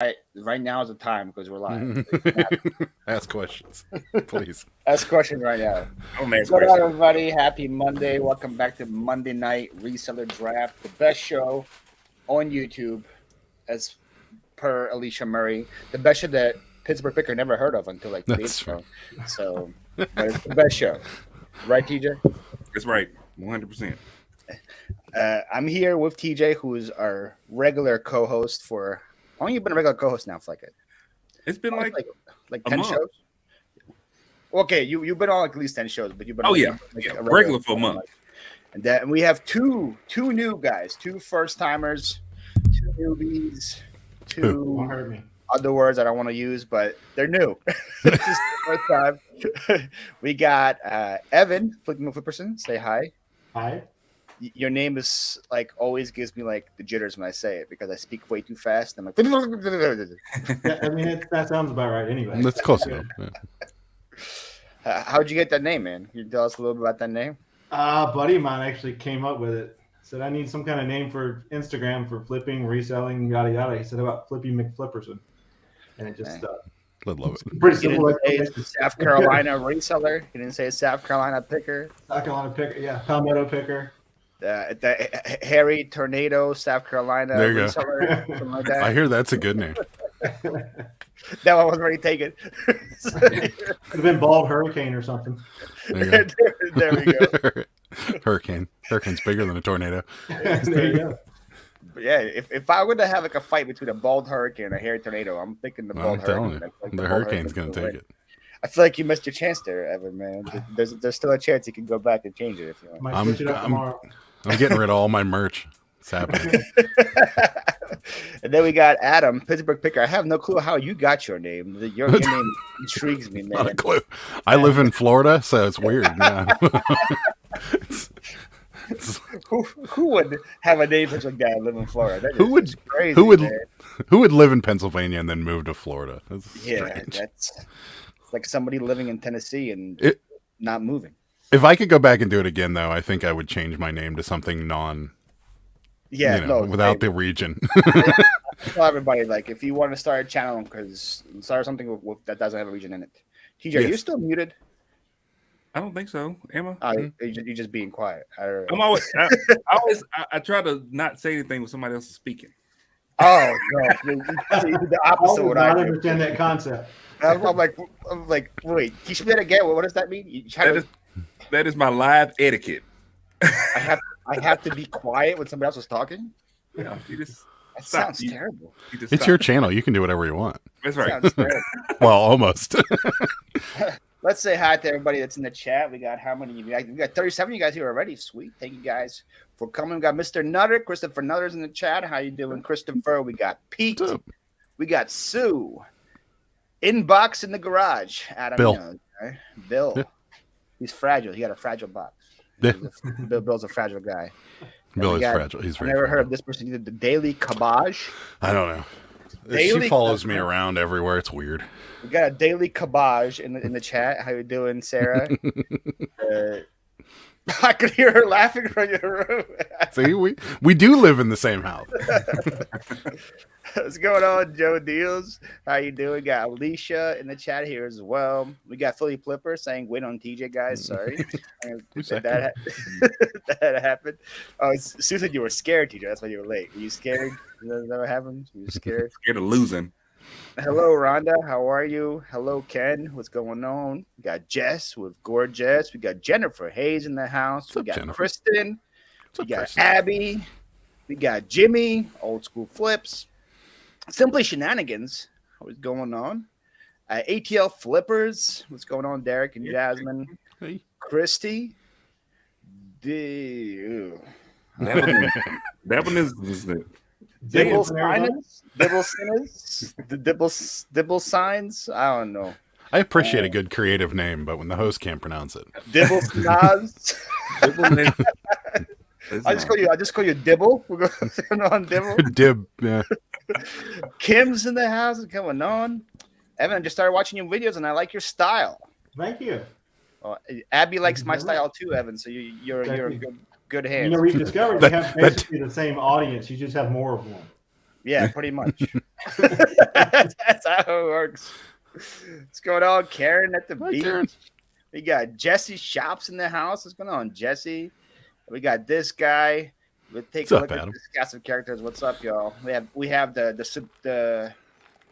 Right now is the time because we're live. Ask questions, please. Ask questions right now. Don't ask Good night, questions. everybody. Happy Monday. Welcome back to Monday Night Reseller Draft, the best show on YouTube, as per Alicia Murray. The best show that Pittsburgh Picker never heard of until like 2 days ago. So, but it's the best show. Right, TJ? That's right. 100%. I'm here with TJ, who is our regular co-host for... How long have you been a regular co-host now, Flyp? It's been like 10 month. shows? Okay, you've been on like at least 10 shows, but you've been a regular for a month. And then we have two new guys, two first-timers, two newbies, two other words I don't want to use, but they're new. This is the first time. We got Evan Flipperson. Say hi. Hi. Your name is like always gives me like the jitters when I say it because I speak way too fast. I'm like, Yeah, I mean, that sounds about right anyway. That's close enough. Yeah. How'd you get that name, man? Can you tell us a little bit about that name? A buddy of mine actually came up with it. Said, I need some kind of name for Instagram for flipping, reselling, yada, yada. He said about Flippy McFlipperson. And it just I love it. pretty He simple. didn't say South Carolina reseller. He didn't say South Carolina picker. South Carolina picker, yeah. Palmetto picker. The Harry Tornado, South Carolina There you reseller, go. something like that. I hear that's a good name. That one was already taken. Could have been Bald Hurricane or something. There you There we go. go. Hurricane's bigger than a tornado. There you go. But yeah, if I were to have like a fight between a bald hurricane and a hairy tornado, I'm thinking the bald I'm telling hurricane. you, Like the bald hurricane's gonna hurricane's take it. I feel like you missed your chance there, Evan, man. There's still a chance you can go back and change it if you want. Might switch it up tomorrow. I'm getting rid of all my merch. It's happening. And then we got Adam, Pittsburgh Picker. I have no clue how you got your name. Your name intrigues me, Not a man. clue. I live in Florida, so it's weird. Yeah. Who would have a name such like that and live in Florida? That Who is would- just crazy, who would- man. Who would live in Pennsylvania and then move to Florida? That's Yeah, strange. it's like somebody living in Tennessee and not moving. If I could go back and do it again, though, I think I would change my name to something without the region. Tell everybody, like, if you want to start a channel, because start something with that doesn't have a region in it. TJ, are you Yes. still muted? I don't think so. Am I? You're just being quiet. I'm always. I try to not say anything when somebody else is speaking. Oh no, the opposite. I What would I not do. understand that concept. I'm like, wait. Can you say that again? What does that mean? You try to, That is my live etiquette. I have to be quiet when somebody else is talking. Yeah, you just That stop. sounds terrible. You just It's stop. your channel. You can do whatever you want. That's right. Sounds terrible. Well, almost. Let's say hi to everybody that's in the chat. We got how many? We got 37 of you guys here already. Sweet. Thank you guys for coming. We got Mr. Nutter, Christopher Nutter's in the chat. How you doing, Christopher? We got Pete. What's up? We got Sue. Inbox in the garage. Adam, Bill. you know, right? Bill. Yeah. He's fragile. He got a fragile box. Yeah. Bill's a fragile guy. Billy's we got- fragile. He's I've very never heard fragile. of this person either. The Daily Cabage. I don't know. Daily She follows me around everywhere. It's weird. We got a Daily Cabage in the chat. How you doing, Sarah? I could hear her laughing from your room. See, we do live in the same house. What's going on, Joe Deals? How you doing? Got Alicia in the chat here as well. We got Philly Flipper saying wait on TJ, guys. Sorry. that happened. Oh, Sue said you were scared, TJ. That's why you were late. Were you scared? That never happened? You were scared? Scared of losing. Hello, Rhonda. How are you? Hello, Ken. What's going on? We got Jess with Gorgeous. We got Jennifer Hayes in the house. What's We up, got Jennifer? Kristen. What's We up, got Kristen? Abby. We got Jimmy. Old School Flips. Simply Shenanigans. What's going on? ATL Flippers. What's going on, Derek and Jasmine? Hey. Christy. That one is Dibble Arizona? Sinners? The Dibble Signs? I don't know. I appreciate a good creative name, but when the host can't pronounce it, Dibble Snaz. I just call you Dibble. We're going on Dibble. Dib. Yeah. Kim's in the house. What's going on? Evan, I just started watching your videos and I like your style. Thank you. Abby likes my style too, Evan. So you're a good You hands. know, we've discovered we have basically the same audience. You just have more of one. Yeah, pretty much. That's how it works. What's going on, Karen at the Hi, beach? Karen. We got Jesse Shops in the house. What's going on, Jesse? We got this guy. We'll take What's a up, look at Adam? this cast of characters. What's up, y'all? We have the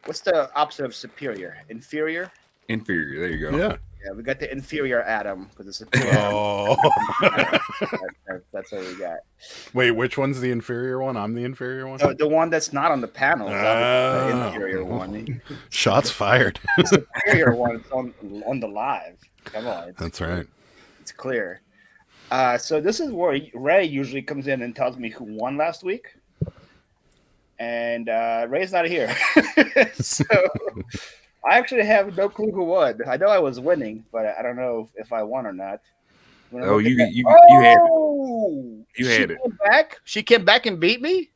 what's the opposite of superior? Inferior? Inferior. There you go. Yeah. Yeah, we got the inferior Adam because it's superior. Oh. That's what we got. Wait, which one's the inferior one? I'm the inferior one? The one that's not on the panel is obviously the Oh. inferior one. Shots fired. The superior one is on the live. Come on. That's right. It's clear. So this is where Ray usually comes in and tells me who won last week. And Ray's not here. So I actually have no clue who won. I know I was winning, but I don't know if I won or not. Oh, you had it. You had it. She came back and beat me.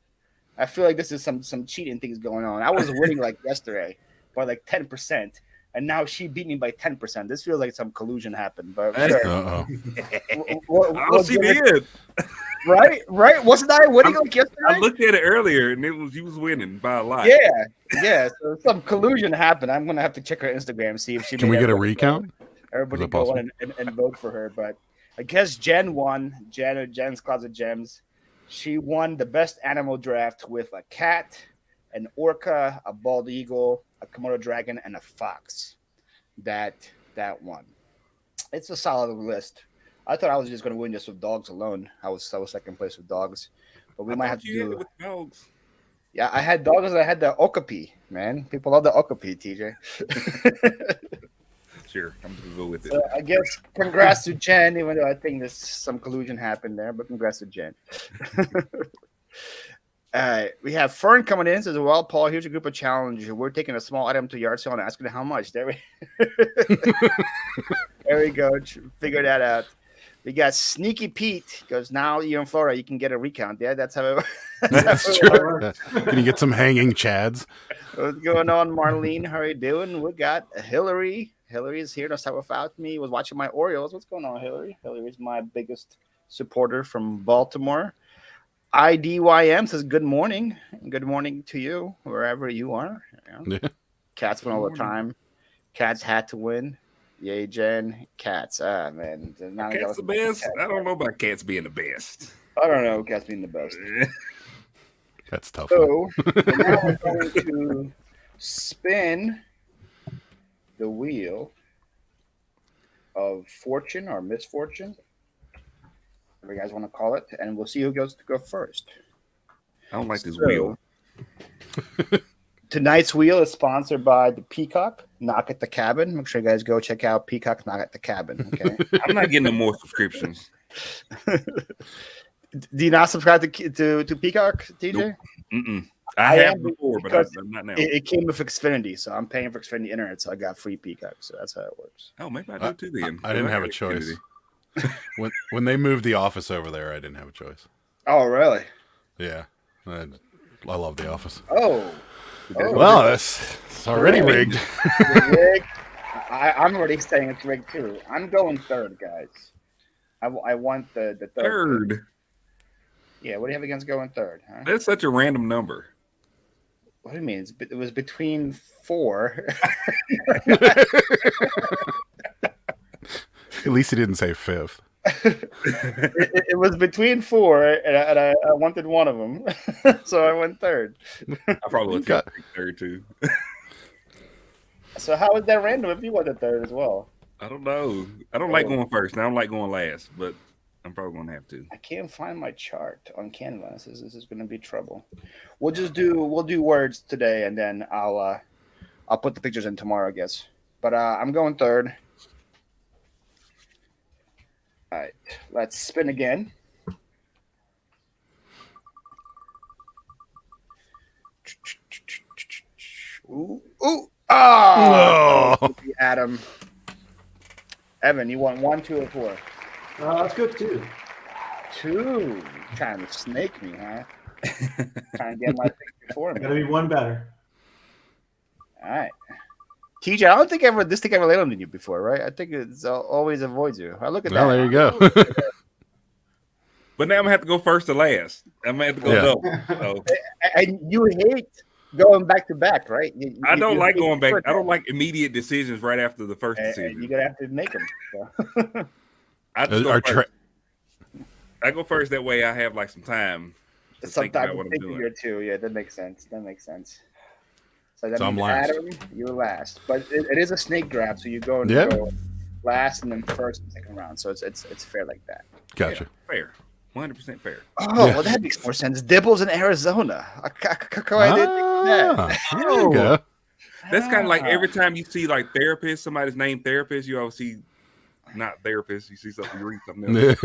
I feel like this is some cheating things going on. I was winning like yesterday by like 10%, and now she beat me by 10%. This feels like some collusion happened. But sure. Uh-oh. Oh, she did. Right. Wasn't I winning like yesterday? I looked at it earlier, and you was winning by a lot. Yeah. So some collusion happened. I'm gonna have to check her Instagram, see if she. Can we get a recount? Everybody Is that go possible? on and vote for her. But I guess Jen won. Jen's Closet Gems. She won the best animal draft with a cat, an orca, a bald eagle, a Komodo dragon, and a fox. That won. It's a solid list. I thought I was just going to win just with dogs alone. I was second place with dogs, but we might have to do. With dogs. Yeah, I had dogs. I had the okapi. Man, people love the okapi. TJ. Sure, I'm gonna go with it. So I guess congrats to Jen, even though I think there's some collusion happened there, but congrats to Jen. We have Fern coming in. Says, well, Paul, here's a group of challenges. We're taking a small item to yard sale and asking how much. There we go. Figure that out. We got Sneaky Pete. Goes, now you're in Florida. You can get a recount. Yeah, that's how it That's true. Can you get some hanging chads? What's going on, Marlene? How are you doing? We got Hillary. Hillary is here to start without me. Was watching my Orioles. What's going on, Hillary? Hillary's my biggest supporter from Baltimore. IDYM says good morning. Good morning to you, wherever you are. Yeah. Cats win all the time. Cats had to win. Yay, Jen. Cats. Man. Cats the best? I don't know about cats being the best. I don't know. Cats being the best. That's tough. So now we're going to spin the wheel of fortune or misfortune, whatever you guys want to call it, and we'll see who goes to go first. I don't like this wheel. Tonight's wheel is sponsored by the Peacock Knock at the Cabin. Make sure you guys go check out Peacock Knock at the Cabin. Okay. I'm not getting no more subscriptions. Do you not subscribe to Peacock, TJ? Nope. Mm-mm. I have before, but I'm not now. It came with Xfinity, so I'm paying for Xfinity Internet, so I got free Peacock. So that's how it works. Oh, maybe I do too then. I didn't have a choice. When they moved the office over there, I didn't have a choice. Oh, really? Yeah. I love the office. Oh. Well, it's already rigged. Rigged. I'm already saying it's rigged too. I'm going third, guys. I want the Third. Yeah, what do you have against going third? Huh? That's such a random number. What do you mean? It was between 4. At least he didn't say fifth. it was between 4, and I wanted one of them, so I went third. I probably would have third too. So how is that random if you went third as well? I don't know. I don't like going first. I don't like going last, but I'm probably gonna have to. I can't find my chart on Canvas. This is going to be trouble. We'll do words today, and then I'll put the pictures in tomorrow, I guess. But I'm going third. All right, let's spin again. Ooh! Ah! Oh. Adam. Evan, you want 1, 2, or 4? Let's go 2. 2. Trying to snake me, huh? Trying to get my thing before me. Gotta be one better. All right. TJ, I don't think this thing ever landed on you before, right? I think it's always avoids you. I look at that. Well, there you go. But now I'm gonna have to go first to last. I'm gonna have to go Yeah. double. So And you hate going back to back, right? I don't like hate going back. first I don't time. like immediate decisions right after the first And decision. you're gonna have to make them. So. I just go Our first. tra- I go first. That way I have like some time to think Sometimes about what I'm thinking doing. here too. Yeah, that makes sense. That makes sense. So that So I'm means last. Adam, you're last, but it is a snake draft, so you go and Yeah. go last and then first and second round. So it's fair like that. Gotcha. Fair, 100% fair. Oh, Yeah. well, that makes more sense. Dibbles in Arizona. I didn't think of that. There you go. That's kind of like Ah. every time you see like therapist, somebody's named therapist, you always see not therapist. You see something, you read something else.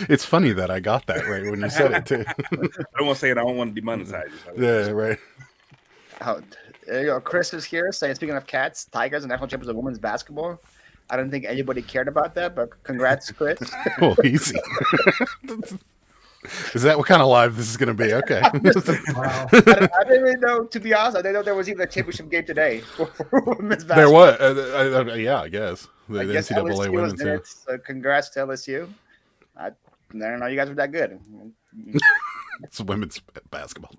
It's funny that I got that right when you said it too. I don't want to say it. I don't want to demonetize you. Yeah, right. Oh, there you go. Chris is here saying, speaking of cats, Tigers and national champions of women's basketball. I don't think anybody cared about that, but congrats, Chris. Oh, easy. Is that what kind of live this is going to be? Okay. Wow. I didn't really know, to be honest, I didn't know there was even a championship game today for women's basketball. There was. Yeah, I guess. The I guess NCAA LSU was women's. in Yeah. it, so congrats to LSU. I don't know you guys were that good. It's women's basketball.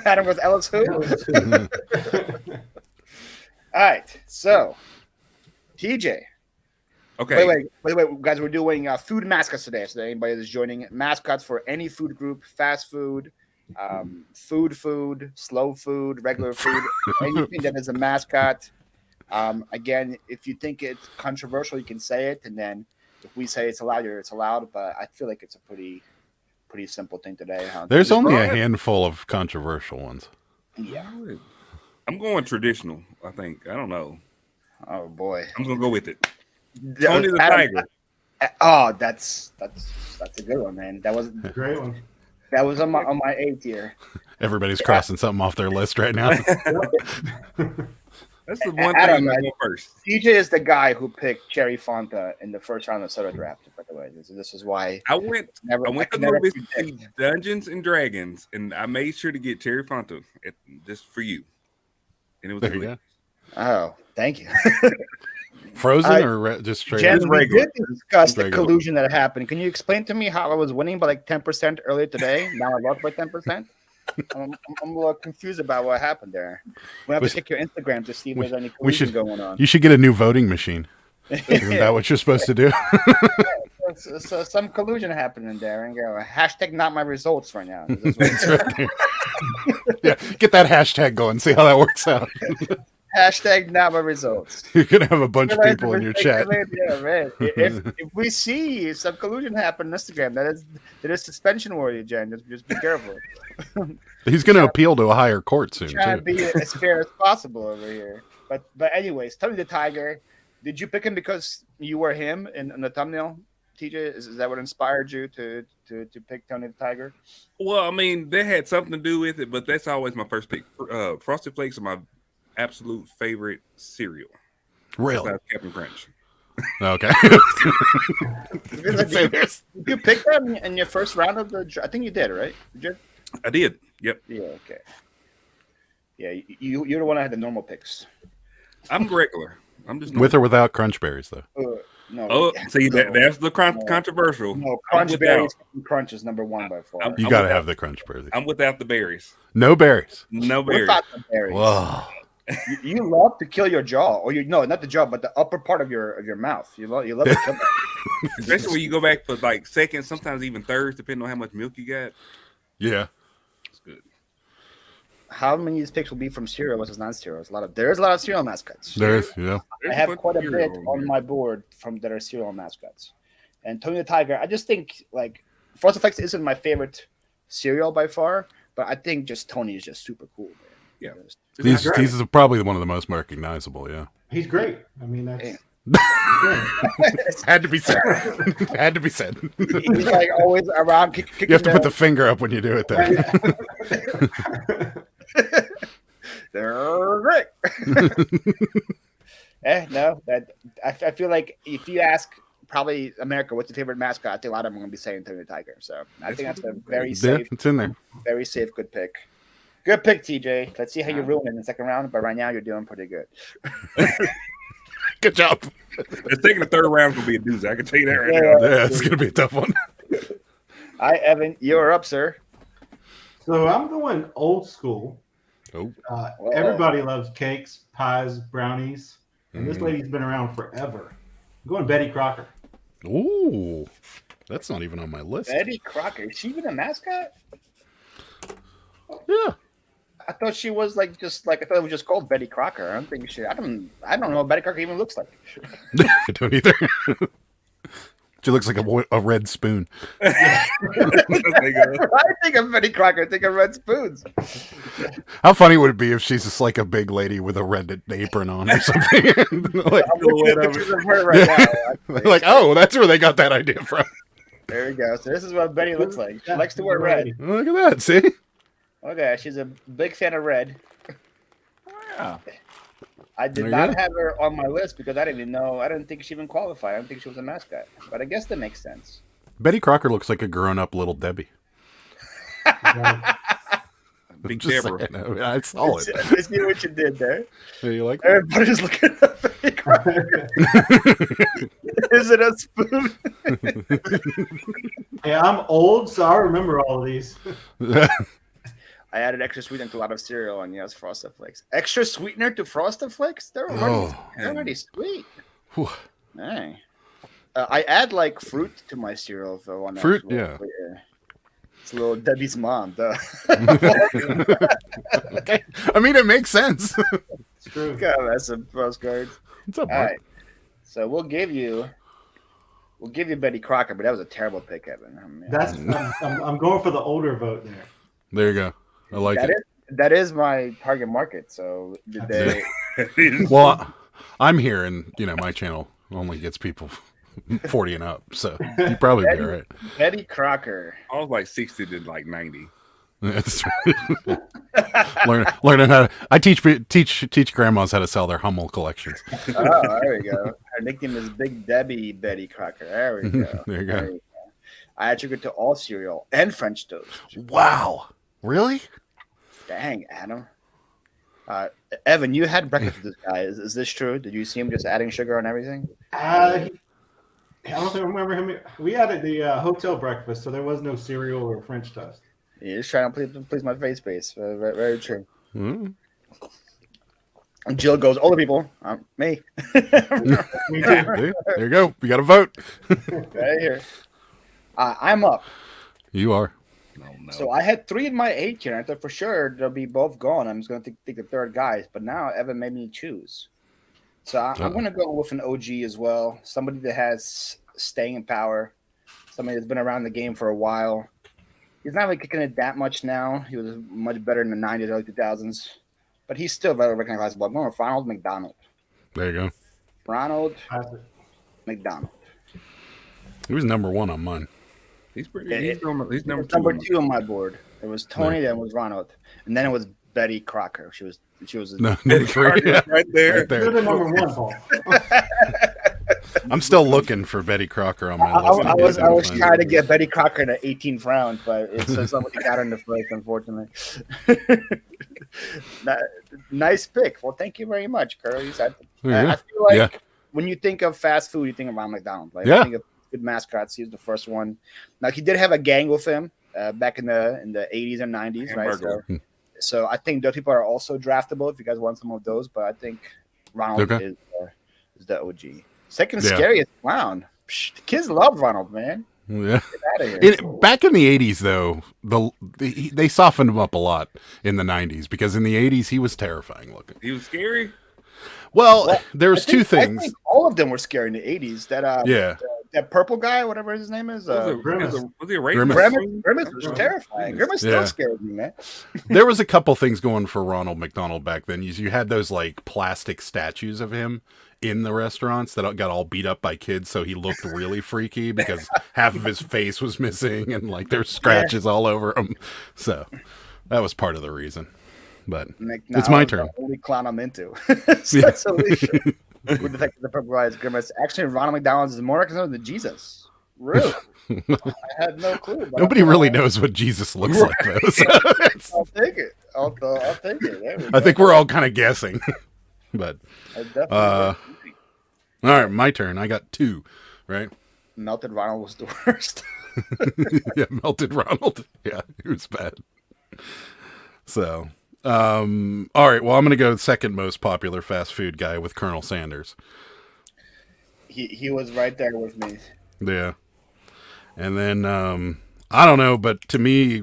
Adam was LSU. All right, so TJ. Okay. Wait, guys, we're doing food mascots today. So anybody that's joining, mascots for any food group, fast food, food, slow food, regular food, anything that is a mascot. Again, if you think it's controversial, you can say it, and then if we say it's allowed, it's allowed. But I feel like it's a pretty simple thing today. Huh? There's only a handful of controversial ones. Yeah. I'm going traditional. I think. I don't know. Oh boy. I'm gonna go with it. Tony the Adam- Tiger. Oh, that's a good one, man. That was Great one. on my A tier. Everybody's crossing something off their list right now. That's the one Adam, thing I'm gonna go first. TJ is the guy who picked Cherry Fonta in the first round of the Soda draft. By the way, this is why I went to could never Louisville to predict. see Dungeons and Dragons, and I made sure to get Terry Fonta just for you. And it was There you delicious. go. Oh, thank you. Frozen or just straight Jen, up? we regular. did discuss the Regular. collusion that happened. Can you explain to me how I was winning by like 10% earlier today? Now I lost by 10%. I'm a little confused about what happened there. We have to check your Instagram to see if there's any collusion should- going on. You should get a new voting machine. Isn't that what you're supposed to do? So some collusion happening there, and go hashtag not my results right now. It's right there. Yeah, get that hashtag going. See how that works out. Hashtag not my results. You're gonna have a bunch of people in your chat. Yeah, man. If we see some collusion happen on Instagram, that is suspension worthy, Jen. Just be careful. He's gonna appeal to a higher court soon Trying to too. be as fair as possible over here. But anyways, Tony the Tiger. Did you pick him because you were him in the thumbnail, TJ? Is that what inspired you to pick Tony the Tiger? Well, I mean, that had something to do with it, but that's always my first pick. Frosted Flakes are my absolute favorite cereal. Really? Besides Captain Crunch. Okay. Did you pick them in your first round of the? I think you did, right? I did. Yep. Yeah. Okay. Yeah, you're the one that had the normal picks. I'm regular. I'm just With or without crunch berries though. No. Oh, see that's the No. controversial. No, I'm Crunch without. Berries. Crunch is number one by far. You I'm gotta without- have the crunch berries. I'm without the berries. No berries. No What berries. about the berries? Whoa. You love to kill your jaw, or not the jaw, but the upper part of your mouth. You love to kill that. Especially when you go back for like seconds, sometimes even thirds, depending on how much milk you got. Yeah. It's good. How many of these picks will be from cereal versus non-cereal? There's a lot of cereal mascots. There's yeah. There's I have bunch quite of a cereal bit on on here. my board from that are cereal mascots. And Tony the Tiger, I just think like Frosted Flakes isn't my favorite cereal by far, but I think just Tony is just super cool, man. Yeah. Just- It's not He's probably one of the most recognizable. Yeah. He's great. I mean, that's Had to be said. Had to be said. He's like always around. You have to put the finger up when you do it. There. They're great. No, I feel like if you ask probably America what's your favorite mascot, I think a lot of them are going to be saying Tony the Tiger. So I think that's a very Yeah, safe, it's in there. good pick. Good pick, TJ. Let's see how you ruin it in the second round, but right now you're doing pretty good. Good job. It's taking the third round gonna be a doozy. I can tell you that right Yeah. now. Yeah, it's gonna be a tough one. All right, Evan, you're up, sir. So I'm going old school. Oh, Everybody loves cakes, pies, brownies, and this Mm. lady's been around forever. I'm going Betty Crocker. ooh, that's not even on my list. Betty Crocker. Is she even a mascot? Yeah, I thought she was like I thought it was just called Betty Crocker. I don't think she. I don't know what Betty Crocker even looks like. I don't either. She looks like a red spoon. There you go. I think of Betty Crocker. I think of red spoons. How funny would it be if she's just like a big lady with a red apron on or something? like, I'm looking at pictures of her right now. actually. like, oh, that's where they got that idea from. There we go. So this is what Betty looks like. She likes to wear red. Look at that. See? Okay, she's a big fan of red. Yeah. I did There you not go. have her on my list because I didn't even know. I didn't think she even qualified. I didn't think she was a mascot. But I guess that makes sense. Betty Crocker looks like a grown-up little Debbie. Big Just Deborah. saying. I mean, I saw it. I see what you did there. Yeah, you like that? Everybody's looking at Betty Crocker. Is it a spoon? Hey, I'm old, so I remember all of these. I added extra sweetener to a lot of cereal, and yes, Frosted Flakes. Extra sweetener to Frosted Flakes? They're already sweet. Whew. Dang. I add like fruit to my cereal if I want Fruit, actual- yeah. It's a little Debbie's mom. Duh. Okay. I mean, it makes sense. It's true. God, that's a postcard. What's up, All Mark? right. So we'll give you Betty Crocker, but that was a terrible pick, Evan. I mean, That's I'm going for the older vote there. There you go. I like that it. that is my target market. So did they? Well, I'm here, and my channel only gets people 40 and up, so you probably be all right. Betty Crocker. I was like 60 to like 90. That's learning how to. I teach grandmas how to sell their Hummel collections. Oh, there we go. Her nickname is Big Debbie Betty Crocker. There we go. There you go. I attribute to all cereal and French toast. Wow, really? Dang, Adam. Evan, you had breakfast with this guy. Is this true? Did you see him just adding sugar on everything? I don't remember him. We had the hotel breakfast, so there was no cereal or French toast. You're just trying to please my face base. Very, very true. Mm. And Jill goes, older people. Me. Me too. There you go. You got to vote. Right here. I'm up. You are. No. So I had 3 in my 8 here. I thought for sure they'll be both gone. I'm just going to think the third guys. But now Evan made me choose. So I'm going to go with an OG as well. Somebody that has staying power. Somebody that's been around the game for a while. He's not really kicking it that much now. He was much better in the 90s, early 2000s. But he's still very recognizable. I'm going with Ronald McDonald. There you go. Ronald Classic. McDonald. He was number 1 on mine. He's pretty. Yeah, He's number It was two. number 2 on my board. It was Tony, then it was Ronald. And then it was Betty Crocker. She was No, number 3. Yeah, Right there. right there. You're the number one, Paul. I'm still looking for Betty Crocker on my I list. was trying to get Betty Crocker in the 18th round, but it's somebody got her in the first, unfortunately. Nice pick. Well, thank you very much, Curly. I feel like when you think of fast food, you think of Ronald McDonald. Like, I think of good mascots. He was the first one. Now he did have a gang with him back in the 80s and 90s, right? So I think those people are also draftable if you guys want some of those. But I think Ronald is the OG. Second scariest clown. Psh, the kids love Ronald, man. Yeah. Get out of here. Back in the 80s, though, they softened him up a lot in the 90s because in the 80s he was terrifying looking. He was scary. Well, there's two I things. think all of them were scary in the 80s. That purple guy, whatever his name is. Grimace. Was he a race? Grimace was terrifying. Grimace still scares me, man. There was a couple things going for Ronald McDonald back then. You had those like plastic statues of him in the restaurants that got all beat up by kids, so he looked really freaky because half of his face was missing and like there's scratches all over him. So that was part of the reason. But it's my turn. The only clown I'm into. That's Alicia. With the purple eyes, Grimace. Actually, Ronald McDonald is more recognizable than Jesus. Really? I had no clue. Nobody really knows what Jesus looks like, though. So I'll take it. I'll take it. I think we're all kind of guessing. But All right, my turn. I got 2, right? Melted Ronald was the worst. Yeah, Melted Ronald. Yeah, he was bad. So, all right. Well, I'm going to go second most popular fast food guy with Colonel Sanders. He was right there with me. Yeah. And then, I don't know, but to me,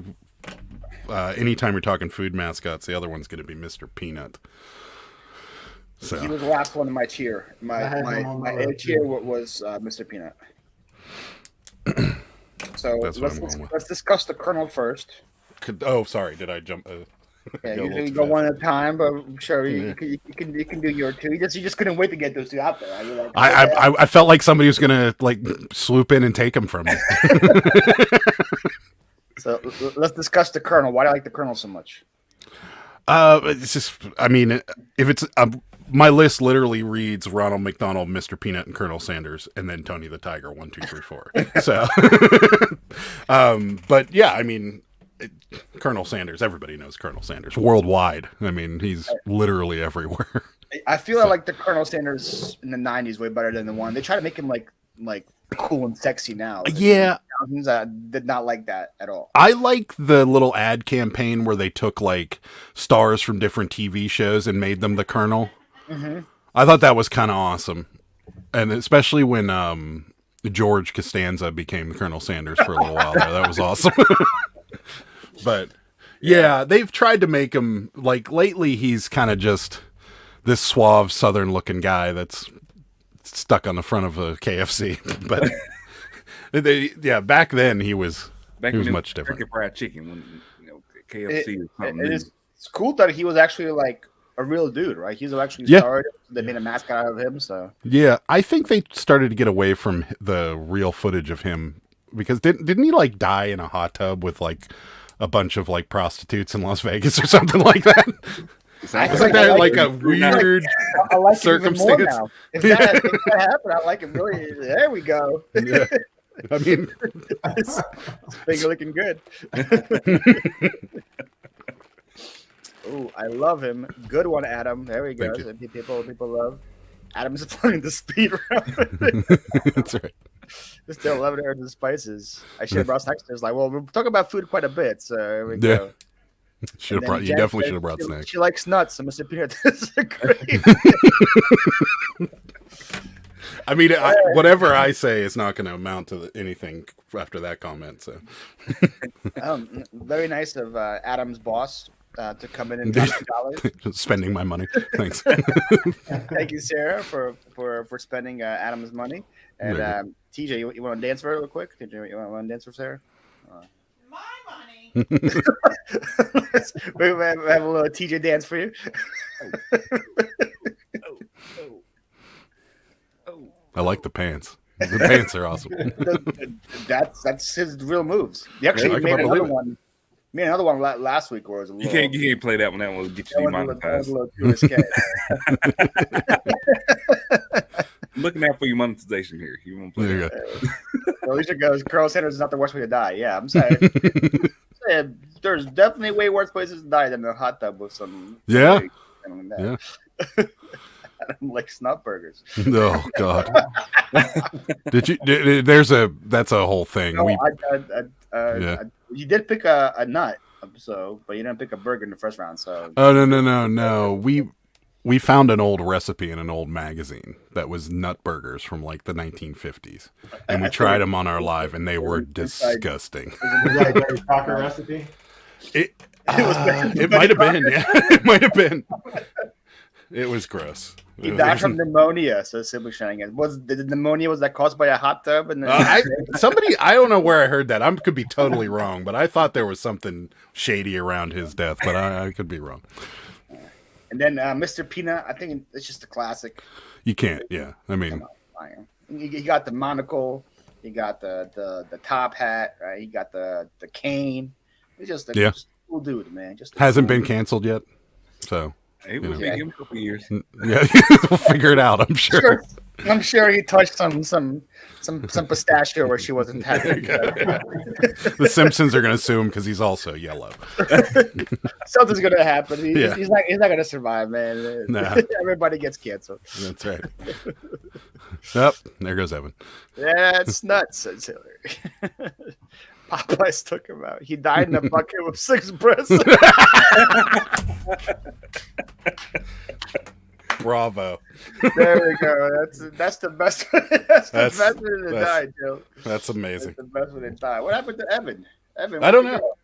anytime you're talking food mascots, the other one's going to be Mr. Peanut. So He was the last one in my tier. My A tier was Mr. Peanut. So That's what I'm going with. let's discuss the Colonel first. Oh, sorry. Did I jump? Yeah, go a you little can too go fast. one at a time, but sure, Yeah. you can do your 2. You just couldn't wait to get those 2 out there. You're like, I felt like somebody was gonna like swoop in and take them from me. So let's discuss the Colonel. Why do I like the Colonel so much? It's just, I mean, if it's my list literally reads Ronald McDonald, Mr. Peanut, and Colonel Sanders, and then Tony the Tiger, 1, 2, 3, 4. So, but yeah, I mean, Colonel Sanders. Everybody knows Colonel Sanders worldwide. I mean, he's literally everywhere. I feel like the Colonel Sanders in the '90s way better than the one. They try to make him like cool and sexy now. Yeah. I did not like that at all. I like the little ad campaign where they took like stars from different TV shows and made them the Colonel. Mm-hmm. I thought that was kind of awesome, and especially when George Costanza became Colonel Sanders for a little while there. That was awesome. But yeah, they've tried to make him like lately. He's kind of just this suave Southern-looking guy that's stuck on the front of a KFC. But back then he was much different. Kentucky Fried Chicken, when KFC or something. It's cool that he was actually like a real dude, right? He's actually started. They made a mascot out of him. So yeah, I think they started to get away from the real footage of him because didn't he like die in a hot tub with like a bunch of like prostitutes in Las Vegas or something like that? Wasn't that like a weird I like circumstance? It even more now. If that happened, I like it really. There we go. Yeah. I mean, things are looking good. Oh, I love him. Good one, Adam. There we go. People love. Adam's playing the speed round. That's right. Still 11 herbs and spices. I should have brought snacks. It's like, well, we're talking about food quite a bit, so here we go. You definitely should have brought snacks. She likes nuts, so Mr. Peanut disagrees. I mean, whatever I say is not going to amount to anything after that comment. So, very nice of Adam's boss to come in and $2. Spending my money. Thanks. Thank you, Sarah, for spending Adam's money. And TJ, you want to dance for her real quick? TJ, you want to dance for Sarah? My money. We have a little TJ dance for you. I like the pants. The pants are awesome. That's his real moves. He actually made another one. Made another one last week where it was a little. You can't play that one. That one will get you demonetized. I'm looking out for your monetization here. You won't play There you that. Well, Alicia goes, Colonel Sanders is not the worst way to die. Yeah, I'm saying. There's definitely way worse places to die than a hot tub with some. Yeah. Yeah. I'm like snot burgers. Oh God! That's a whole thing. No, Yeah. You did pick a nut, so but you didn't pick a burger in the first round. So No. We found an old recipe in an old magazine that was nut burgers from like the 1950s, and we tried them on our live, and they were disgusting. Was that a Gary Cocker recipe? It might have been. Yeah, it might have been. It was gross. He died from pneumonia, so simply shenanigans. The pneumonia was that caused by a hot tub? And then I don't know where I heard that. I could be totally wrong, but I thought there was something shady around his death, but I could be wrong. And then Mr. Peanut, I think it's just a classic. You can't, yeah. I mean, you got the monocle, you got the top hat, right? You got the cane. It's just a cool dude, man. Just hasn't been canceled yet, so. It will take him a couple years. Yeah, we'll figure it out. I'm sure. I'm sure he touched some pistachio where she wasn't happy. The Simpsons are going to sue him because he's also yellow. Something's gonna happen. Yeah. He's not gonna survive, man. Nah. Everybody gets canceled. That's right. Yep, there goes Evan. That's nuts, said Hillary. Popeyes took him out. He died in a bucket with 6 breasts. Bravo. There we go. That's the best. That's the best way to die, Joe. That's amazing. That's the best way to die. What happened to Evan? Evan, I don't where'd he know.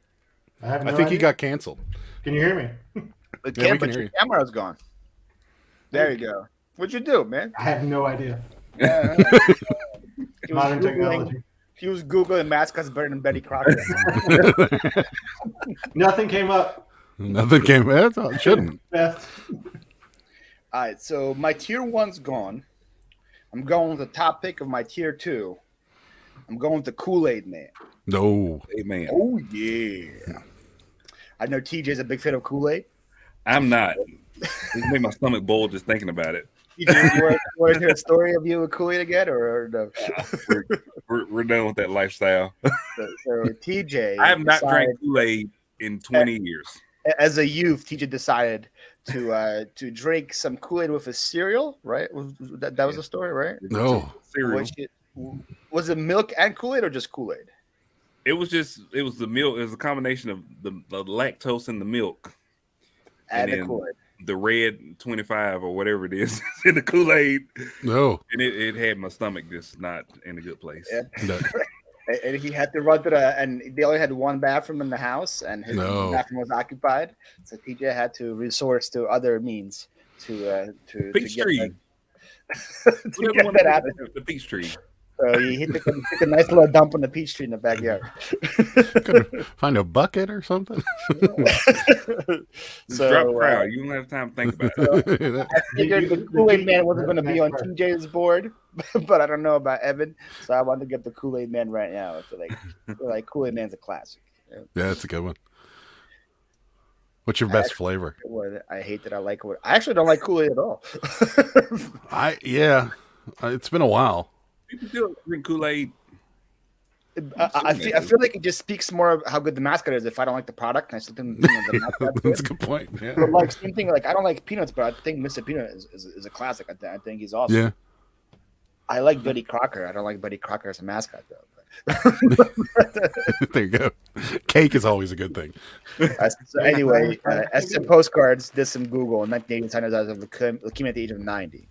go? I have no I think he idea. got canceled. Can you hear me? The Yeah, we can camera, hear your you. camera's gone. There you go. What'd you do, man? I have no idea. Yeah, he was Modern technology. He was Googling mascots better than Betty Crocker. Nothing came up. Nothing came. It shouldn't. Best. All right, so my tier 1's gone. I'm going with the top pick of my tier 2. I'm going with the Kool-Aid Man. No. Amen. Oh yeah. I know TJ's a big fan of Kool-Aid. I'm not. It made my stomach boil just thinking about it. TJ, you want to hear a story of you with Kool-Aid again, or no? We're done with that lifestyle. So TJ, I have not decided- drank Kool-Aid in 20 years. as a youth, TJ decided to drink some Kool-Aid with his cereal. Right? That was the story, right? No. Cereal. Was it milk and Kool-Aid, or just Kool-Aid? It was the milk. It was a combination of the lactose in the milk And the then Kool-Aid. the red 25 or whatever it is in the Kool-Aid. No. And it had my stomach just not in a good place. Yeah. No. And he had to run to and they only had one bathroom in the house, and his No. bathroom was occupied. So TJ had to resource to other means to Peachtree. get that out of him. The peach tree. So he took a nice little dump on the peach tree in the backyard. Couldn't find a bucket or something. Just drop crowd. You don't have time to think about it. I figured the Kool-Aid Man wasn't going to be on TJ's board, but I don't know about Evan, so I wanted to get the Kool-Aid Man right now. I feel like Kool-Aid Man's a classic. Yeah, that's a good one. What's your best flavor? I hate that I like it. I actually don't like Kool-Aid at all. It's been a while. People still drink Kool-Aid. I feel like it just speaks more of how good the mascot is. If I don't like the product, and I still think the mascot's That's a good. good point. Yeah. But like same thing. Like I don't like Peanuts, but I think Mr. Peanut is a classic. I think he's awesome. Yeah. I like Betty Crocker. I don't like Betty Crocker as a mascot though. There you go. Cake is always a good thing. So anyway, SM Postcards did some Google in 1989 as of leukemia at the age of 90.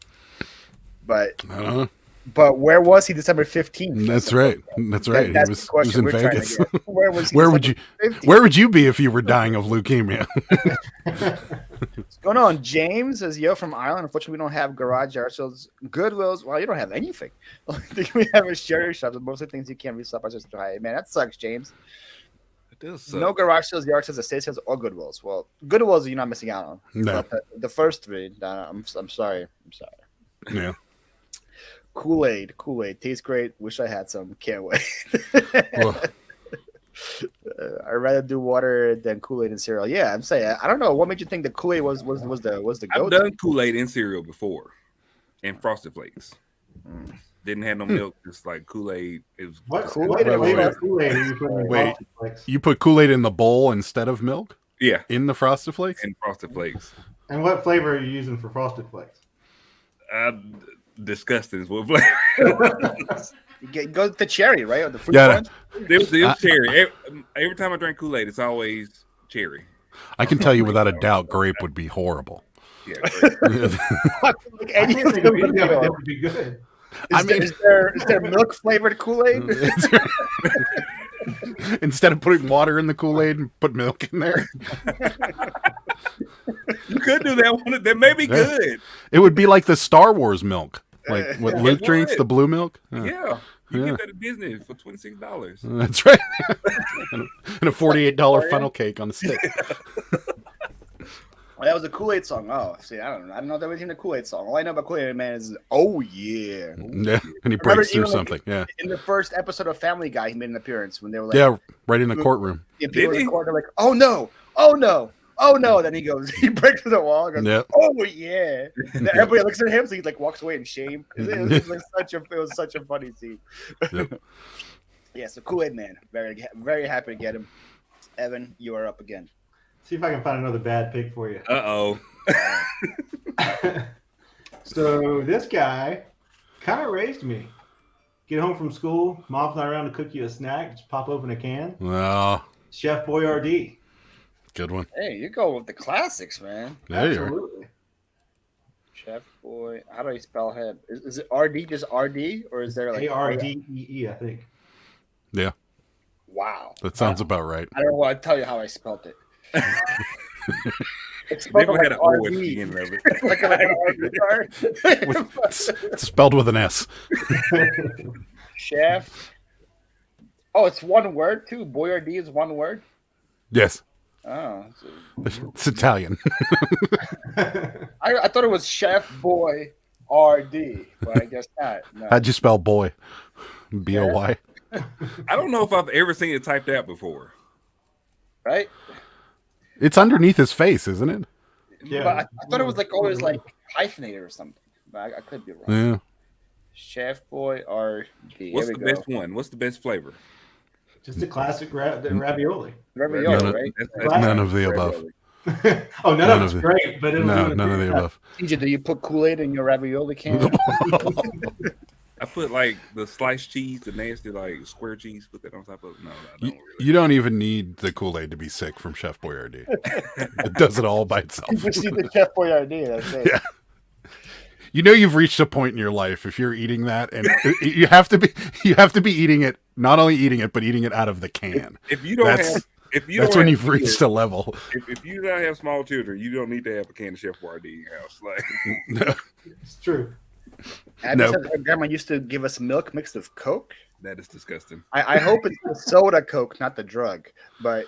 But where was he December 15th? That's right. That's right. That's he was the question in we're trying to Vegas. get. Where was he? Where would December you 15th? Where would you be if you were dying of leukemia? What's going on? James is from Ireland. Unfortunately, we don't have garage ourselves. Goodwills. Well, you don't have anything. The only thing we have is cherry shops. Most of the things you can't resell are just dry. Man, that sucks, James. It does suck. No garage sales, yard sales, estate sales, or Goodwills. Well, Goodwills you're not missing out on. No. But the first three, I'm sorry. I'm sorry. Yeah. Kool-Aid tastes great. Wish I had some. Can't wait. Well, I'd rather do water than Kool-Aid and cereal. Yeah, I'm saying. I don't know what made you think that Kool-Aid was the I've go-to. done Kool-Aid in cereal before, and Frosted Flakes. Didn't have no milk, just like Kool-Aid. It was What Kool-Aid? flavor of Kool-Aid are you putting in Wait. Frosted Flakes? you put Kool-Aid in the bowl instead of milk yeah, in the Frosted Flakes? and Frosted Flakes. And what flavor are you using for Frosted Flakes? Disgusting is what flavor. Go to cherry, right? Or the fruit Yeah. punch? It was cherry. Every time I drink Kool-Aid, it's always cherry. I can tell you without a doubt, grape would be horrible. Yeah, Like I any think of it them would would be, be that good. would be good. Is there milk flavored Kool-Aid? Instead of putting water in the Kool-Aid, put milk in there. you could do that one. That may be good. It would be like the Star Wars milk, like what It Luke drinks, would. the blue milk. Yeah, you Yeah. get that at Disney for $26. That's right. And a $48 funnel cake on a stick. Well, that was a Kool-Aid song. Oh, see, I don't know. I don't know that was even a Kool-Aid song. All I know about Kool-Aid Man is, oh yeah. Yeah, and he Remember breaks through even, like, something. Yeah, In the first episode of Family Guy, he made an appearance when they were like, yeah, right in the courtrum. people Did in he? the court are like, oh no, oh no. Then he goes, he breaks through the wall and goes, Yep. oh yeah. Then everybody looks at him, so he like walks away in shame. It was such a funny scene. Yep. Yeah, so Kool-Aid Man. Very happy to get him. Evan, you are up again. See if I can find another bad pick for you. Uh-oh. So this guy kind of raised me. Get home from school, mom's not around to cook you a snack, just pop open a can. Oh, Chef Boyardee. good one. Hey, you go with the classics, man. There you are. Absolutely. Chef Boy. How do you spell him? Is it RD just RD, or is there like Ardee, I think. Yeah, Wow. that sounds about right. I don't want to tell you how I spelled it. It's Never spelled had an O at the RD. beginning of it. like an RD card. It's spelled with an S. Chef. Oh, it's one word too. Boyardee is one word. Yes, Oh, it's Italian. I thought it was Chef Boy RD, but I guess not. No. How'd you spell boy? B-O-Y. I don't know if I've ever seen it typed out before. Right? It's underneath his face, isn't it? Yeah. But I thought it was like always like hyphenated or something. But I could be wrong. Yeah. Chef Boy RD. What's Here the we go. best one? What's the best flavor? Just a classic ravioli. Ravioli, None of- right? None of the above. Oh, none None of it's of the- great, but it'll No, do it. none of the above. TJ, do you put Kool-Aid in your ravioli can? I put like the sliced cheese, the nasty like square cheese. Put that on top of it. No, I don't really. You don't even need the Kool-Aid to be sick from Chef Boyardee. It does it all by itself. You just see the Chef Boyardee. That's it. Yeah. You know you've reached a point in your life if you're eating that, and you have to be eating it, not only eating it, but eating it out of the can. If you don't That's- have, if you That's don't when have you've reached kids, a level. if you don't have small children, you don't need to have a can of Chef Boyardee in your house. Like It's true. Abby No. said her grandma used to give us milk mixed with Coke. that is disgusting. I hope it's the soda Coke, not the drug. But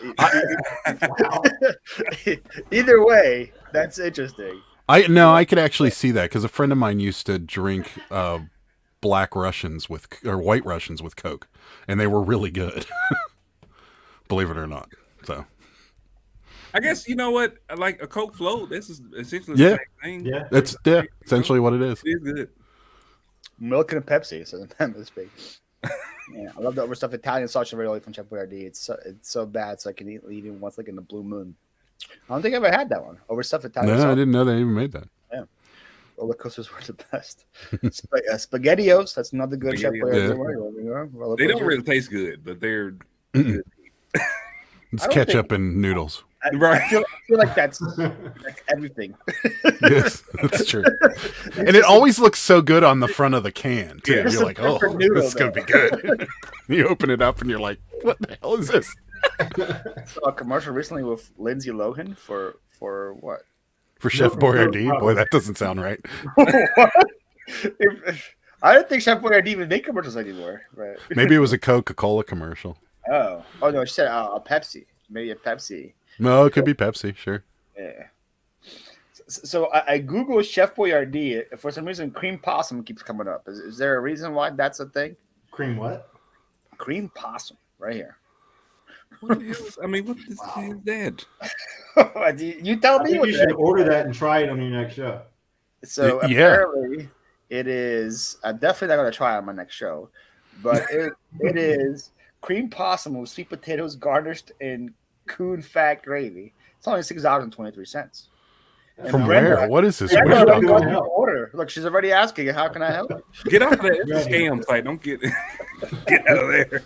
either way, that's interesting. I could actually see that because a friend of mine used to drink White Russians with Coke, and they were really good. Believe it or not. So I guess you know what, like a Coke float. This is essentially Yeah. the same thing. Yeah. that's essentially what it is. It is good. Milk and Pepsi, so this big. Yeah, I love the overstuffed Italian sausage ravioli from Chef Boyardee. It's so bad, so I can eat it once, like in the blue moon. I don't think I ever had that one. Overstuffed Italian No, I sausage. didn't know they even made that. Roller coasters were the best. SpaghettiOs, that's another good Chef SpaghettiOs. Boyardee. Roller They don't coaster. really taste good, but they're It's I don't ketchup and noodles. right. I feel like that's everything. Yes, that's true. And it always looks so good on the front of the can too. Yeah. You're like, oh, Different noodle, this is gonna be good. You open it up and you're like, what the hell is this? Saw a commercial recently with Lindsay Lohan for what? For Chef Boyardee? Boy, that doesn't sound right. I don't think Chef Boyardee even make commercials anymore. Right? Maybe it was a Coca-Cola commercial. Oh no, she said a Pepsi. Maybe a Pepsi. No, it could be Pepsi, sure. Yeah. So I Google Chef Boyardee. For some reason, cream possum keeps coming up. Is there a reason why that's a thing? Cream what? Cream possum, right here. What the hell is, I mean, what is that? You tell I me think what you the should heck- order that and try it on your next show. So Yeah. apparently, it is. I'm definitely not going to try it on my next show, but it is cream possum with sweet potatoes garnished in coon fat gravy. It's only $6.23. From Brenda- where? What is this? Brenda Weird already dot wants com? me to order. Look, she's already asking. How can I help? Get off of that. It's a scam site. Don't get out of there.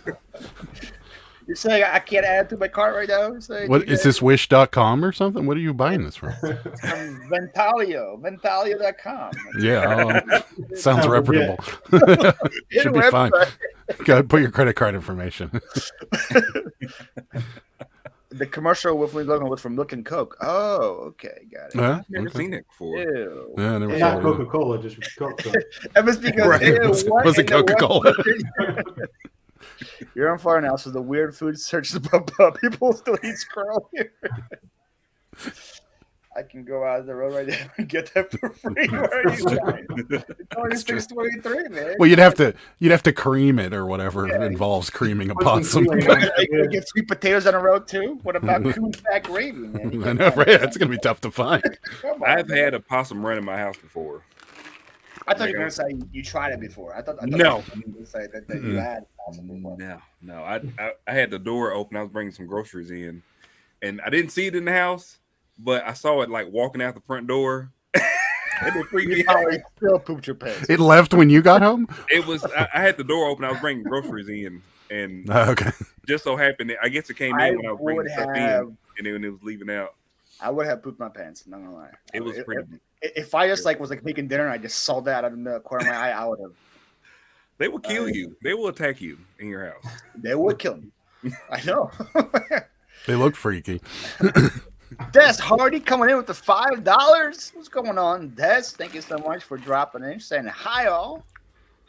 You're saying I can't add it to my cart right now? You're saying, What is this wish.com or something? What are you buying this from? It's from Ventalio.com. Yeah, sounds reputable. Should be fine. Go ahead, put your credit card information. The commercial with Lindsay Lohan was from Milk and Coke. Oh, okay, got it. Huh? I've never Okay. seen that before. Ew. Yeah, I never Yeah. saw Not it. Coca-Cola, just Coke. That was because Right. ew, what Was it in the Coca-Cola? world? You're on fire now, so the weird food search the people still eat squirrel here. I can go out of the road right there and get that for free. Where are you guys? It's only That's true. $6.23, man. Well, you'd have to cream it or whatever involves creaming a possum. You get sweet potatoes on the road too. What about coon fat gravy, man? I know, right? That's gonna be tough to find. Come on, I've man. had a possum run in my house before. I thought you were gonna say you tried it before. I thought No. you were gonna say that you had possum before. No. I had the door open. I was bringing some groceries in, and I didn't see it in the house, but I saw it like walking out the front door. And it freaked me You out. probably still pooped your pants. It left when you got home. It was. I had the door open. I was bringing groceries in, and Okay. just so happened that I guess it came in when I was bringing stuff in, and then when it was leaving out. I would have pooped my pants. Not gonna lie. It was pretty. If I just was making dinner and I just saw that out of the corner of my eye, I would have. They will kill you. They will attack you in your house. They would kill me. I know. They look freaky. Des Hardy coming in with the $5. What's going on, Des? Thank you so much for dropping in. Saying hi, all.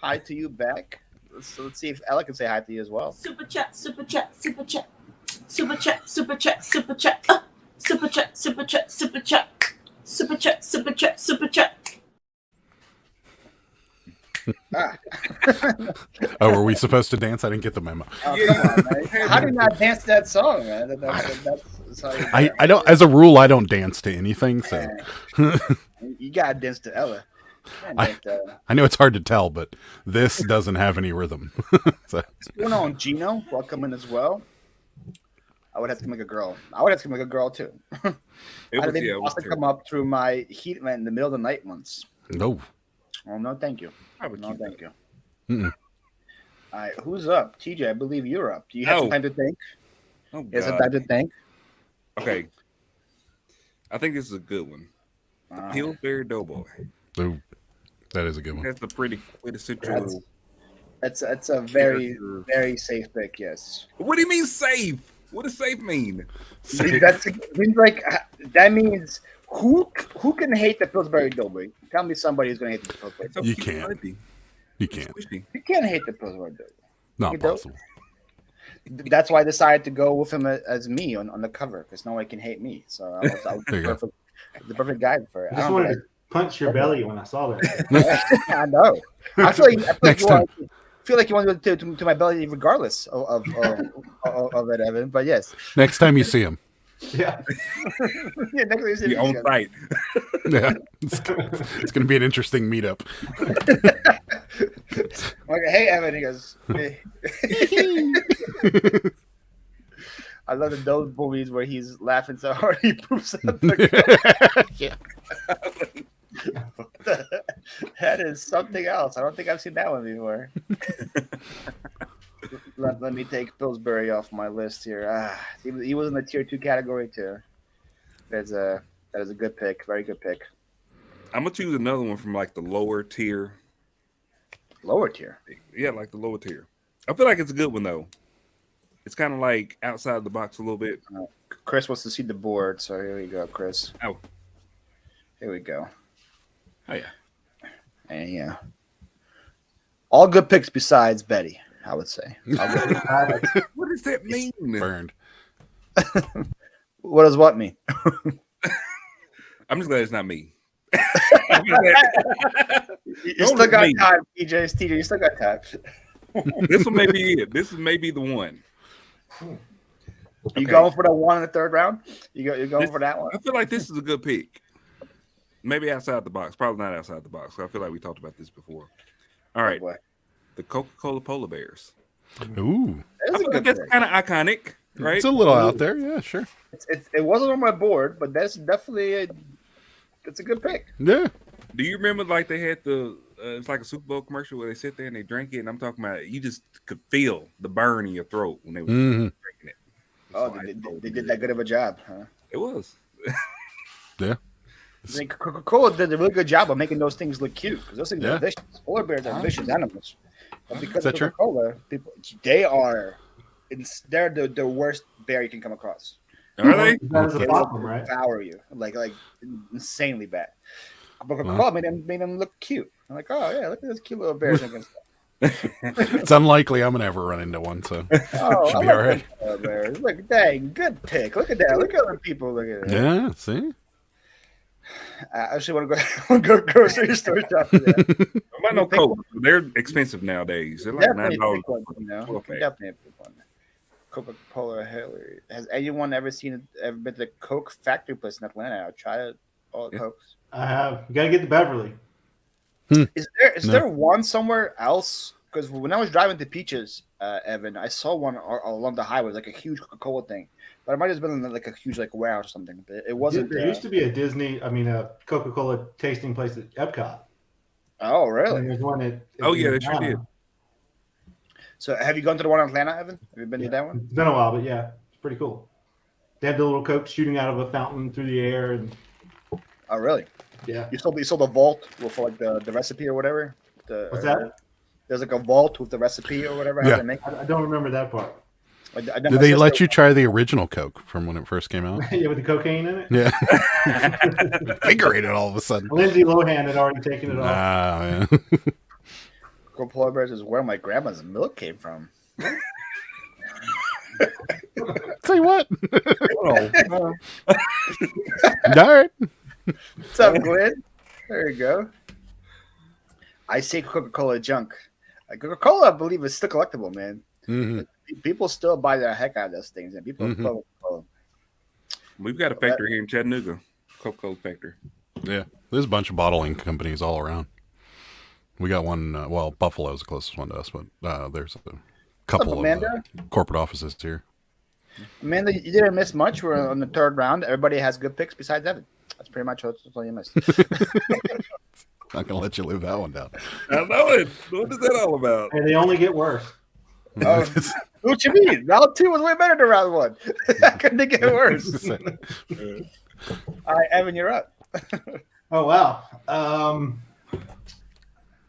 Hi to you back. Let's see if Ella can say hi to you as well. Super chat, super chat, super chat. Super chat, super chat, super chat. Super chat, super chat, super chat. Super chat, super chat, super chat. Oh, were we supposed to dance? I didn't get the memo. Oh, come on, man. How do you not dance to that song, man? That's how you I don't. As a rule, I don't dance to anything. So You gotta dance to Ella. I know it's hard to tell, but this doesn't have any rhythm. So What's going on, Gino? Welcome in as well. I would have to make a girl. I would have to make a girl too. It I was, did yeah, it was also come up through my heat vent in the middle of the night once. no. Oh no, thank you. terrible. No, thank you. Mm-mm. All right, who's up? TJ, I believe you're up. Do you have some Oh. time to think? Oh, You have some God. time to think? Okay. I think this is a good one. Pillsbury Doughboy. Ooh, that is a good one. That's a pretty quintessential. That's a very, character. very safe pick, yes. What do you mean safe? What does safe mean? That's means like that means who can hate the Pillsbury Doughboy? Tell me somebody who's gonna hate the Pillsbury It's so Doughboy. You cute can't. and fuzzy. You It's can't. squishy. You can't hate the Pillsbury Doughboy. Not You don't? possible. That's why I decided to go with him as me on the cover because nobody can hate me. So I was There you go. the perfect guy for it. I just wanted to punch your belly when I saw that. I know. I feel like Next time. feel like you want to do to my belly regardless of it, Evan. But yes, Next time you see him, Yeah. yeah, next time you see me, You're on site. yeah, it's going to be an interesting meetup. I'm like, hey, Evan. He goes, hey. I love those movies where he's laughing so hard he poops out the Yeah. That is something else. I don't think I've seen that one before. let me take Pillsbury off my list here. He was in the tier 2 category too. That is a good pick. Very good pick. I'm gonna choose another one from like the lower tier. Lower tier. Yeah, like the lower tier. I feel like it's a good one though. It's kind of like outside the box a little bit. Chris wants to see the board, so here we go, Chris. Oh. Here we go. Oh yeah. And yeah. All good picks besides Betty, I would say. All good picks. What does that mean? Burned. What does what mean? I'm just glad it's not me. You still got time, TJ. You still got time. This one may be it. This is maybe the one. You Okay. going for the one in the third round? You're going for that one? I feel like this is a good pick. Maybe outside the box. Probably not outside the box. I feel like we talked about this before. All right. Oh, boy. The Coca-Cola Polar Bears. Ooh, That's I a feel like good that's pick. kind of iconic, right? it's a little out there. Yeah, sure. It wasn't on my board, but that's definitely it's a good pick. Yeah. Do you remember like they had the it's like a Super Bowl commercial where they sit there and they drink it, and I'm talking about you just could feel the burn in your throat when they were Mhm. drinking it. Oh, they did that good of a job, huh? It was. Yeah. I think Coca-Cola did a really good job of making those things look cute because those things Yeah. are vicious. Polar bears are vicious animals. But because Is that of true? Coca-Cola, they're the worst bear you can come across. Are they? That is a They problem, will right? devour you like insanely bad. But Coca-Cola made them look cute. I'm like, oh yeah, look at this cute little bear drinking stuff. It's unlikely I'm gonna ever run into one, so Oh, should I be like all right. them bears. Look, dang, good pick. Look at that. Look at other people. Look at that. Yeah. See. I actually want to go grocery store shopping. Yeah. I might know Coke. They're expensive nowadays. They're like Definitely $9. pick one, you know. 12 pack. Definitely pick one. Coca-Cola. Has anyone ever been to the Coke factory place in Atlanta? I've tried all the Yeah. Cokes. I have. You gotta get the Beverly. Is there one somewhere else? Because when I was driving to Peaches, Evan, I saw one along the highway, like a huge Coca-Cola thing. But it might have been like a huge warehouse or something. But it wasn't. There used to be a Coca-Cola tasting place at Epcot. Oh, And really? there's one at Oh, yeah, they sure Atlanta. did. So have you gone to the one in Atlanta, Evan? Have you been to that one? It's been a while, but yeah, it's pretty cool. They have the little Coke shooting out of a fountain through the air, and Oh, really? yeah. You saw the vault with like the recipe or whatever. What's that? There's like a vault with the recipe or whatever. How Yeah. they make it. I don't remember that part. Did they let you try the original Coke from when it first came out? Yeah, with the cocaine in it. Yeah. Invigorated all of a sudden. Lindsay Lohan had already taken it off. Ah, yeah. Polar bears is where my grandma's milk came from. Say what? Oh, All right. What's up, Glenn? There you go. I say Coca-Cola junk. Coca-Cola, I believe, is still collectible, man. hmm People still buy the heck out of those things, and people Mhm. love Coca-Cola. we've got a factory here in Chattanooga, Coca-Cola factory. Yeah. There's a bunch of bottling companies all around. We got one, Buffalo's the closest one to us, but there's a couple of Amanda? corporate offices here. Amanda, you didn't miss much. We're on the third round. Everybody has good picks besides Evan. That's pretty much all you missed. Not going to let you live that one down. I know it. What is that all about? And they only get worse. Oh, what you mean? Round 2 was way better than round 1. How could it get worse? All right, Evan, you're up. Oh wow.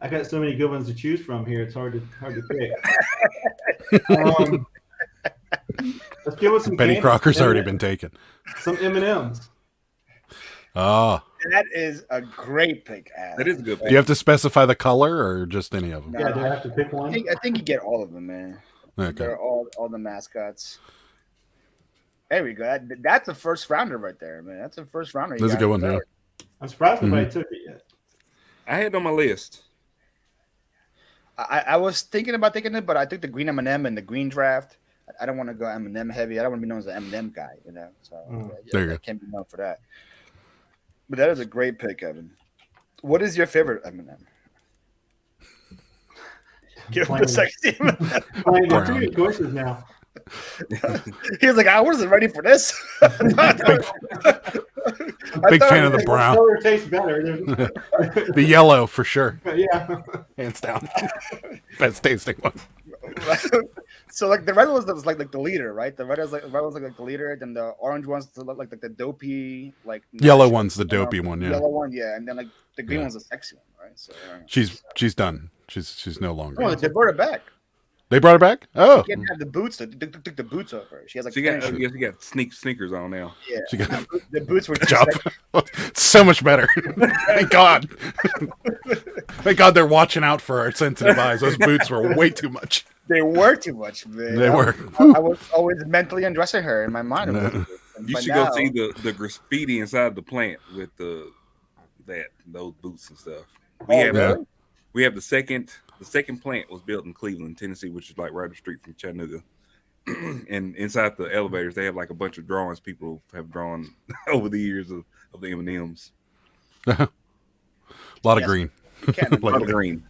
I got so many good ones to choose from here. It's hard to pick. Let's give us some Betty candy. Crocker's already been taken. Some M&Ms. Oh. That is a great pick, Adam. That is a good Do you have to specify the color or just any of them? No. Yeah, do I have to pick one? I think you get all of them, man. Okay. They're all the mascots. There we go. That's a first rounder right there, man. That's a first rounder. That's a good one, yeah. I'm surprised nobody took it yet. I had it on my list. I was thinking about taking it, but I took the green M&M in the green draft. I don't want to go M&M heavy. I don't want to be known as an M&M guy, you know. So There you go. I can't be known for that. But that is a great pick, Evan. What is your favorite M&M? Give him the sexy M&M. There are too many choices now. He was like, I wasn't ready for this. Big fan of the brown. Color tastes better. The yellow for sure. Yeah. Hands down. Best tasting one. So like the red was like the leader, right? The red was like the leader, then the orange ones look like the dopey, like Yellow one's the dopey one, yeah. Yellow one, yeah, and then like the green Yeah. one's the sexy one, right? So She's done. She's no longer. oh, they brought her back. They brought her back? Oh. She didn't have the boots. They took the boots off her. She has like She got, tennis shoes. she got sneakers on now. Yeah, She got the boots were good too job. sexy. So much better. Thank God. Thank God they're watching out for our sensitive eyes. Those boots were way too much. They were too much, man. They were. I was always mentally undressing her in my mind. No. You But should now- go see the graffiti inside the plant with those boots and stuff. Oh, really? We have the second plant was built in Cleveland, Tennessee, which is like right up the street from Chattanooga. And inside the elevators, they have like a bunch of drawings people have drawn over the years of the M&Ms. A lot of Yes. green. You can't- A lot of green.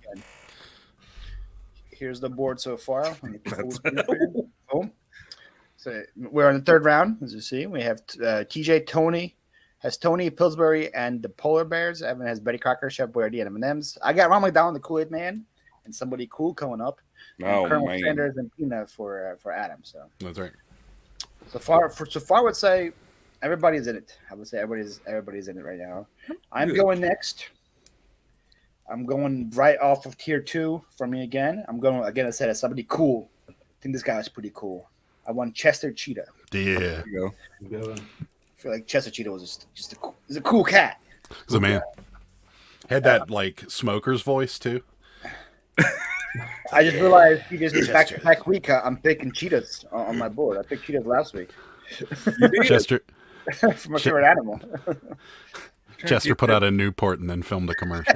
Here's the board so far. Let me full screen for you. Boom. So we're on the third round, as you see. We have TJ Tony has Tony Pillsbury and the Polar Bears. Evan has Betty Crocker, Chef Boyardee, and M&M's. I got Ron McDonald, the Kool-Aid Man, and somebody cool coming up. And Oh, Colonel man. Sanders and Peanut for Adam. So That's right. so far, I would say everybody's in it. I would say everybody's in it right now. I'm Good. going next. I'm going right off of tier 2 for me again. I'm going again. I said as somebody cool. I think this guy is pretty cool. I want Chester Cheetah. Yeah. There you go. Good one. I feel like Chester Cheetah was just he's a cool cat. He's a man. Had that like smoker's voice too. I just realized he just back week. I'm picking cheetahs on my board. I picked cheetahs last week Chester from a favorite animal. Chester put out a Newport and then filmed a commercial.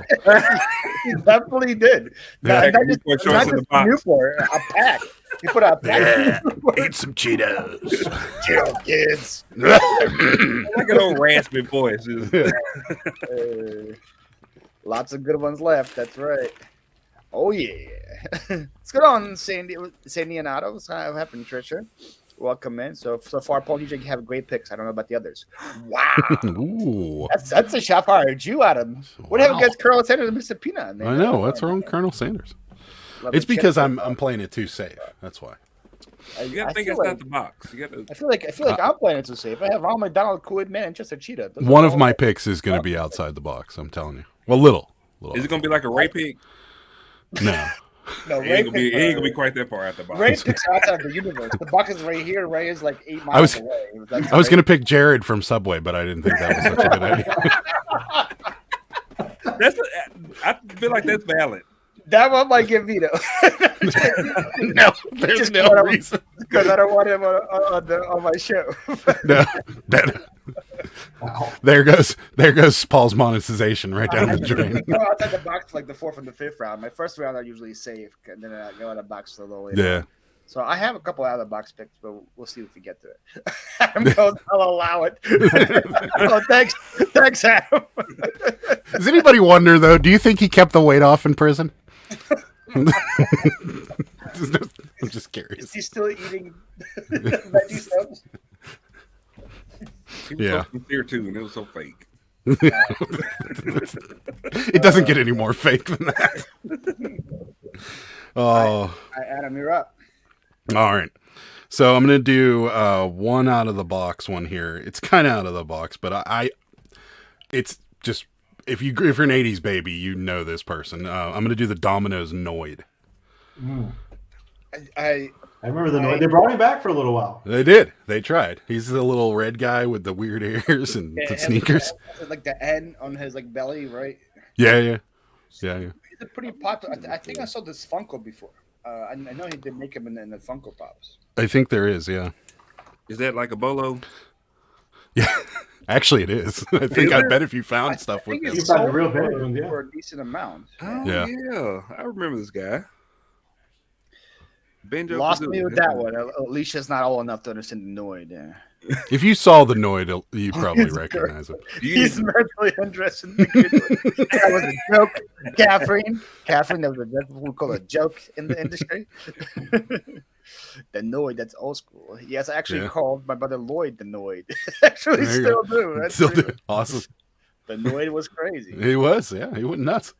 He definitely did. Yeah. Not just, Newport not shorts in just the box. Newport, a pack. He put out a pack. Eat some Cheetos. Chill, kids. Like an old raspy voice. Lots of good ones left. That's right. Oh yeah. What's going on, Sandy and Otto? What's happening, Trisha? Welcome in. So far, Paul, you have great picks. I don't know about the others. Wow. Ooh. That's a shot fired. You, Adam. What happened against Colonel Sanders and Mr. Peanut? Man? I know. What's wrong with Colonel Sanders? Love It's the because chat. I'm playing it too safe. That's why. You gotta think feel it's like, not the box. You gotta. I feel like I'm playing it too safe. I have Ronald McDonald, Kool-Aid Man, and just a cheetah. Those One are of all- my picks is going to be outside the box. I'm telling you. Well, little. Is it gonna be like a Ray pick? No. No, He Ray ain't gonna picks be quite that far out the box. Ray picks are outside the universe. The box is right here. Ray is like 8 I miles was- away. That's I was Ray. going to pick Jared from Subway, but I didn't think that was such a good idea. I feel like that's valid. That one might get veto No, there's Just no what I'm- reason. because I don't want him on my show. No, there goes Paul's monetization right down the drain. Go outside the box for like the 4th and the 5th round. My first round I usually save, and then I go out of the box a little later. Yeah. So I have a couple out of the box picks, but we'll see if we get to it. Adam goes, I'll allow it. Oh, thanks, Adam. Does anybody wonder though? Do you think he kept the weight off in prison? I'm just Is curious. he still eating veggie subs? He was Yeah. so sincere too, and it was so fake. It doesn't get any more fake than that. Oh, All right, Adam, you're up. all right. So I'm gonna do one out of the box one here. It's kind of out of the box, but it's just if you're an '80s baby, you know this person. I'm gonna do the Domino's Noid. I I remember the noise. They brought him back for a little while. They did. They tried. He's the little red guy with the weird ears and yeah, the and sneakers. like the N on his like belly, right? Yeah. He's a pretty popular. I think I saw this Funko before. I know he did make him in the Funko Pops. I think there is. Yeah. Is that like a bolo? Yeah. Actually, it is. I think. I bet if you found stuff with think this. You it's found the sold real for, vintage ones, yeah. for a decent amount. Oh Yeah. yeah, I remember this guy. Benjo Lost Kazooie. me with that one. Alicia's not old enough to understand the Noid. Yeah. If you saw the Noid, you probably He's recognize it. He's mentally undressed. That was a joke, Catherine. Catherine, that was what we call a joke in the industry. The Noid, that's old school. Yes, I actually Yeah. called my brother Lloyd the Noid. Actually, There you still go. do. That's Still pretty do. Awesome. The Noid was crazy. He was. Yeah. He went nuts.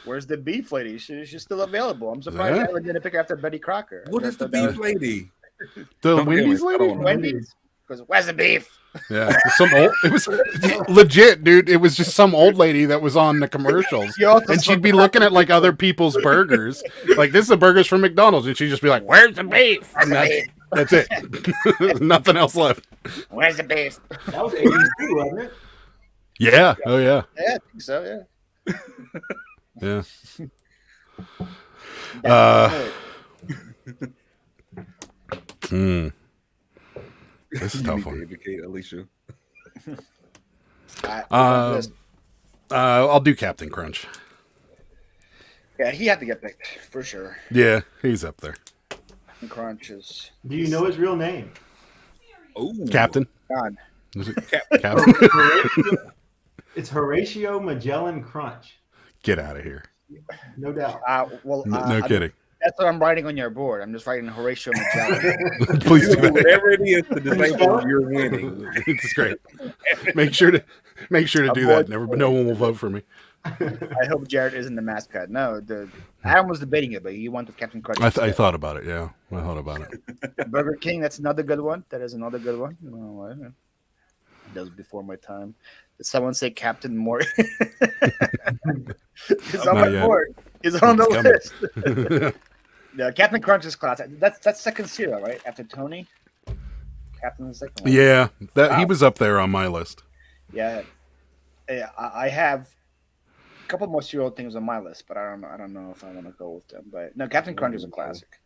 Where's the beef lady? She's still available. I'm surprised Yeah. I didn't pick after Betty Crocker. What is the That was beef lady? The Don't Wendy's get me lady. started. Wendy's? Because where's the beef? Yeah. Some old. It was legit, dude. It was just some old lady that was on the commercials. She also And she'd smoked be looking at like other people's burgers. Like, this is the burgers from McDonald's. And she'd just be like, where's the beef? And that's it. Nothing else left. Where's the beef? That was 80s too, wasn't it? Yeah. Oh, yeah. Yeah, I think so. Yeah. Yeah. This is a You tough need to one. educate Alicia. I'll do Captain Crunch. Yeah, he had to get picked for sure. Yeah, he's up there. Crunch is Do you know his real name? Oh, Captain. gone. Is it Captain? It's Horatio Magellan Crunch. Get out of here. No doubt. No kidding. That's what I'm writing on your board. I'm just writing Horatio Magellan. Please do that. whatever it is to disable, you're winning. It's great. Make sure to do that. No one will vote for me. I hope Jared isn't the mascot. No, Adam was debating it, but he wanted Captain Crunch. I thought about it. Yeah, I thought about it. Burger King. That's another good one. That is another good one. No, that was before my time. Did someone say Captain Mort? It's on Not my yet. board. He's on the It's list. Yeah, Captain Crunch is class. That's second cereal, right? After Tony. Captain's the second one. Yeah, Wow. he was up there on my list. Yeah. I have a couple more cereal things on my list, but I don't know if I want to go with them. But no, Captain Crunch is a classic.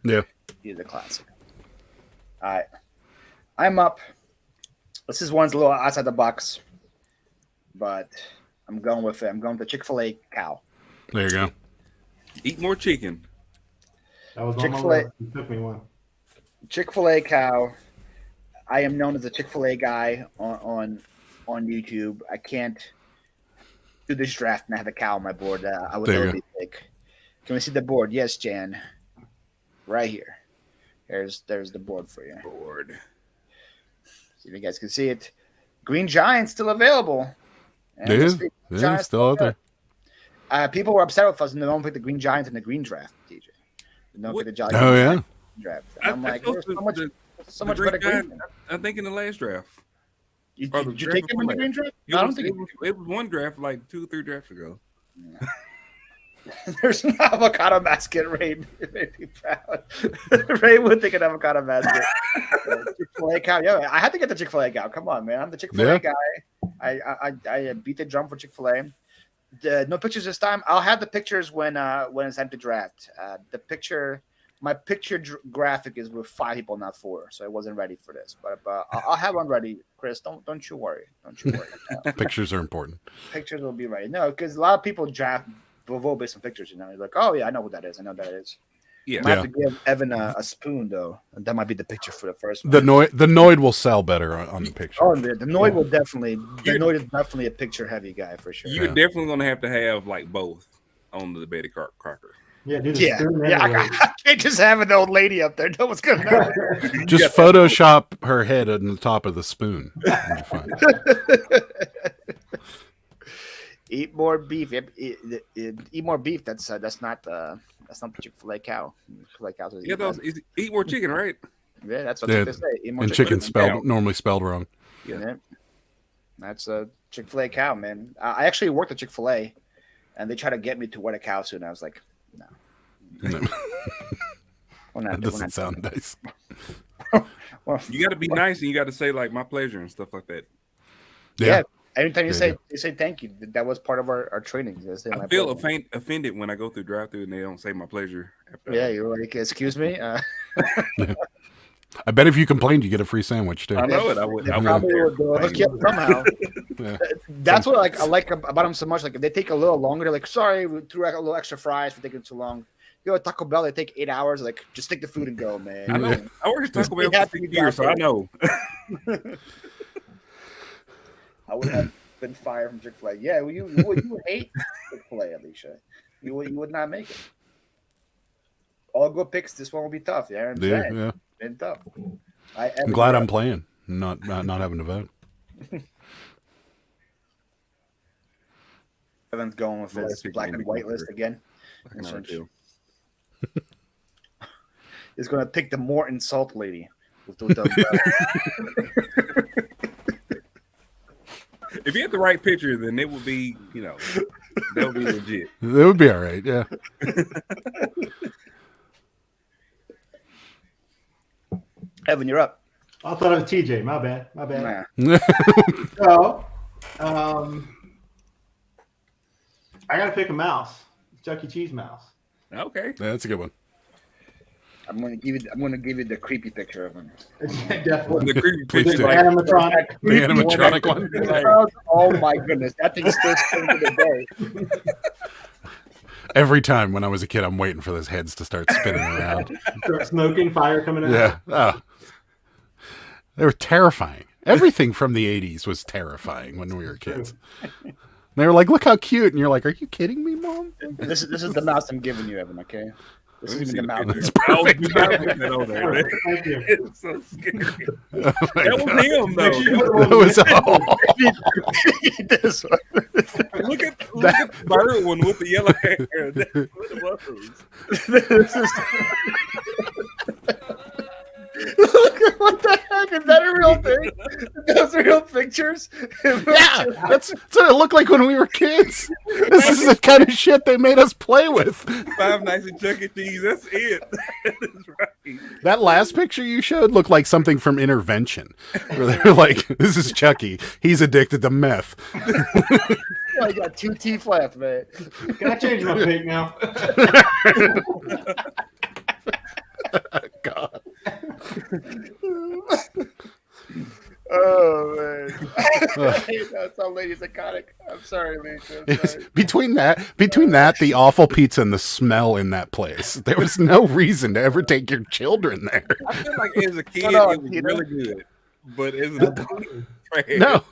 Yeah. He's a classic. All right. I'm up. This is one's a little outside the box. but I'm going with it. I'm going with the Chick-fil-A cow. There you go. Eat more chicken. That was on my Chick-fil-A. list. You took me one. Chick-fil-A cow. I am known as a Chick-fil-A guy on YouTube. I can't do this draft and have a cow on my board. I would There you really be sick. Can we see the board? Yes, Jan. Right here. There's the board for you. Bored. See if you guys can see it. Green Giant still available. And It is. Green Yeah, Giant's still out there. People were upset with us and they don't pick the Green Giants in the green draft, TJ. They don't pick the Giants Oh, in the yeah. green draft. And I'm like, there's so much better green. I think in the last draft. Did Or the you draft take him in the before green draft? It No, I don't was, think it was one draft like 2 or 3 drafts ago. there's an avocado basket. Ray made me proud. Ray would think an avocado basket. Chick-fil-A cow. Yeah, I had to get the Chick-fil-A cow. Come on, man. I'm the Chick-fil-A guy. I beat the drum for Chick-fil-A. No pictures this time. I'll have the pictures when it's time to draft. My picture graphic is with 5 people, not 4, so I wasn't ready for this. But I'll have one ready, Chris. Don't you worry. Don't you worry. Pictures are important. Pictures will be ready. No, because a lot of people draft vote based on pictures. You know, you're like, oh yeah, I know what that is. I know what that is. Yeah. I might have to give Evan a spoon though. That might be the picture for the first one. The Noid will sell better on the picture. Oh, the Noid will definitely. The Noid is definitely a picture heavy guy for sure. You're definitely going to have like both on the Betty Crocker. Yeah, dude. Yeah, I can't just have an old lady up there. No one's gonna know. Just Photoshop her head on the top of the spoon. You'll be fine. Eat more beef. Eat more beef. That's not the Chick-fil-A cow. Chick-fil-A cows. Yeah, eat more chicken, right? Yeah, that's what Yeah, they say. Eat more And chicken. chicken normally spelled wrong. Yeah. That's a Chick-fil-A cow, man. I actually worked at Chick-fil-A, and they tried to get me to wear a cow suit, and I was like, no. That doesn't sound nice. Well, You got to be nice and you got to say like my pleasure and stuff like that. yeah. Anytime you Yeah, say thank you. That was part of our training. They say I my feel pleasure. offended when I go through drive-through and they don't say my pleasure. After Yeah, you're like, excuse me. I bet if you complained, you get a free sandwich too. I know it. I would. They I probably would would hook you up somehow. Yeah. That's what I like about them so much. Like if they take a little longer, they're like, sorry, we threw out a little extra fries for taking too long. You know, at Taco Bell, they take 8 hours. Like, just take the food and go, man. I know. Yeah. I worked at Taco They Bell have for to 6 be years, so I down know. I would have been fired from Chick-fil-A. Yeah, well, you would hate Chick-fil-A, Alicia. You would not make it. All good picks. This one will be tough. Yeah, I'm saying. Yeah. Been tough. I'm glad I'm playing, not having to vote. Evan's going with his black and white list again. I can already tell. He's going to pick the more insult lady. If you had the right picture, then it would be, that would be legit. It would be all right. Yeah. Evan, you're up. I thought it was TJ. My bad. Nah. So, I gotta pick a mouse. Chuck E. Cheese mouse. Okay. That's a good one. I'm gonna give you the creepy picture of him. Definitely. The creepy Please picture, do. like, Animatronic. The animatronic one. Oh my goodness, that thing's still spinning to the day. Every time when I was a kid, I'm waiting for those heads to start spinning around. Start smoking, fire coming out. Yeah. Oh. They were terrifying. Everything from the 80s was terrifying when we were kids. They were like, look how cute. And you're like, are you kidding me, Mom? This is the mouse I'm giving you, Evan, okay? This is the mouse. It's perfect. Thank you. It's so scary. Oh my That was God. him, though. That was This one. Look at the bird one with the yellow hair. That's what it was. This is... What the heck? Is that a real thing? Those are real pictures? Yeah, that's what it looked like when we were kids. This is the kind of shit they made us play with. Five Nights at Chuck E. Cheese. That's it. That is right. That last picture you showed looked like something from Intervention, where they're like, "This is Chucky. He's addicted to meth." I got 2 teeth left, man. Can I change my pick now? God. Oh man, that's all lady's iconic. I'm sorry, Lisa. I'm sorry. Between that, the awful pizza and the smell in that place, there was no reason to ever take your children there. I feel like as a kid, on, it was Peter. really good, but as an adult, trash. No.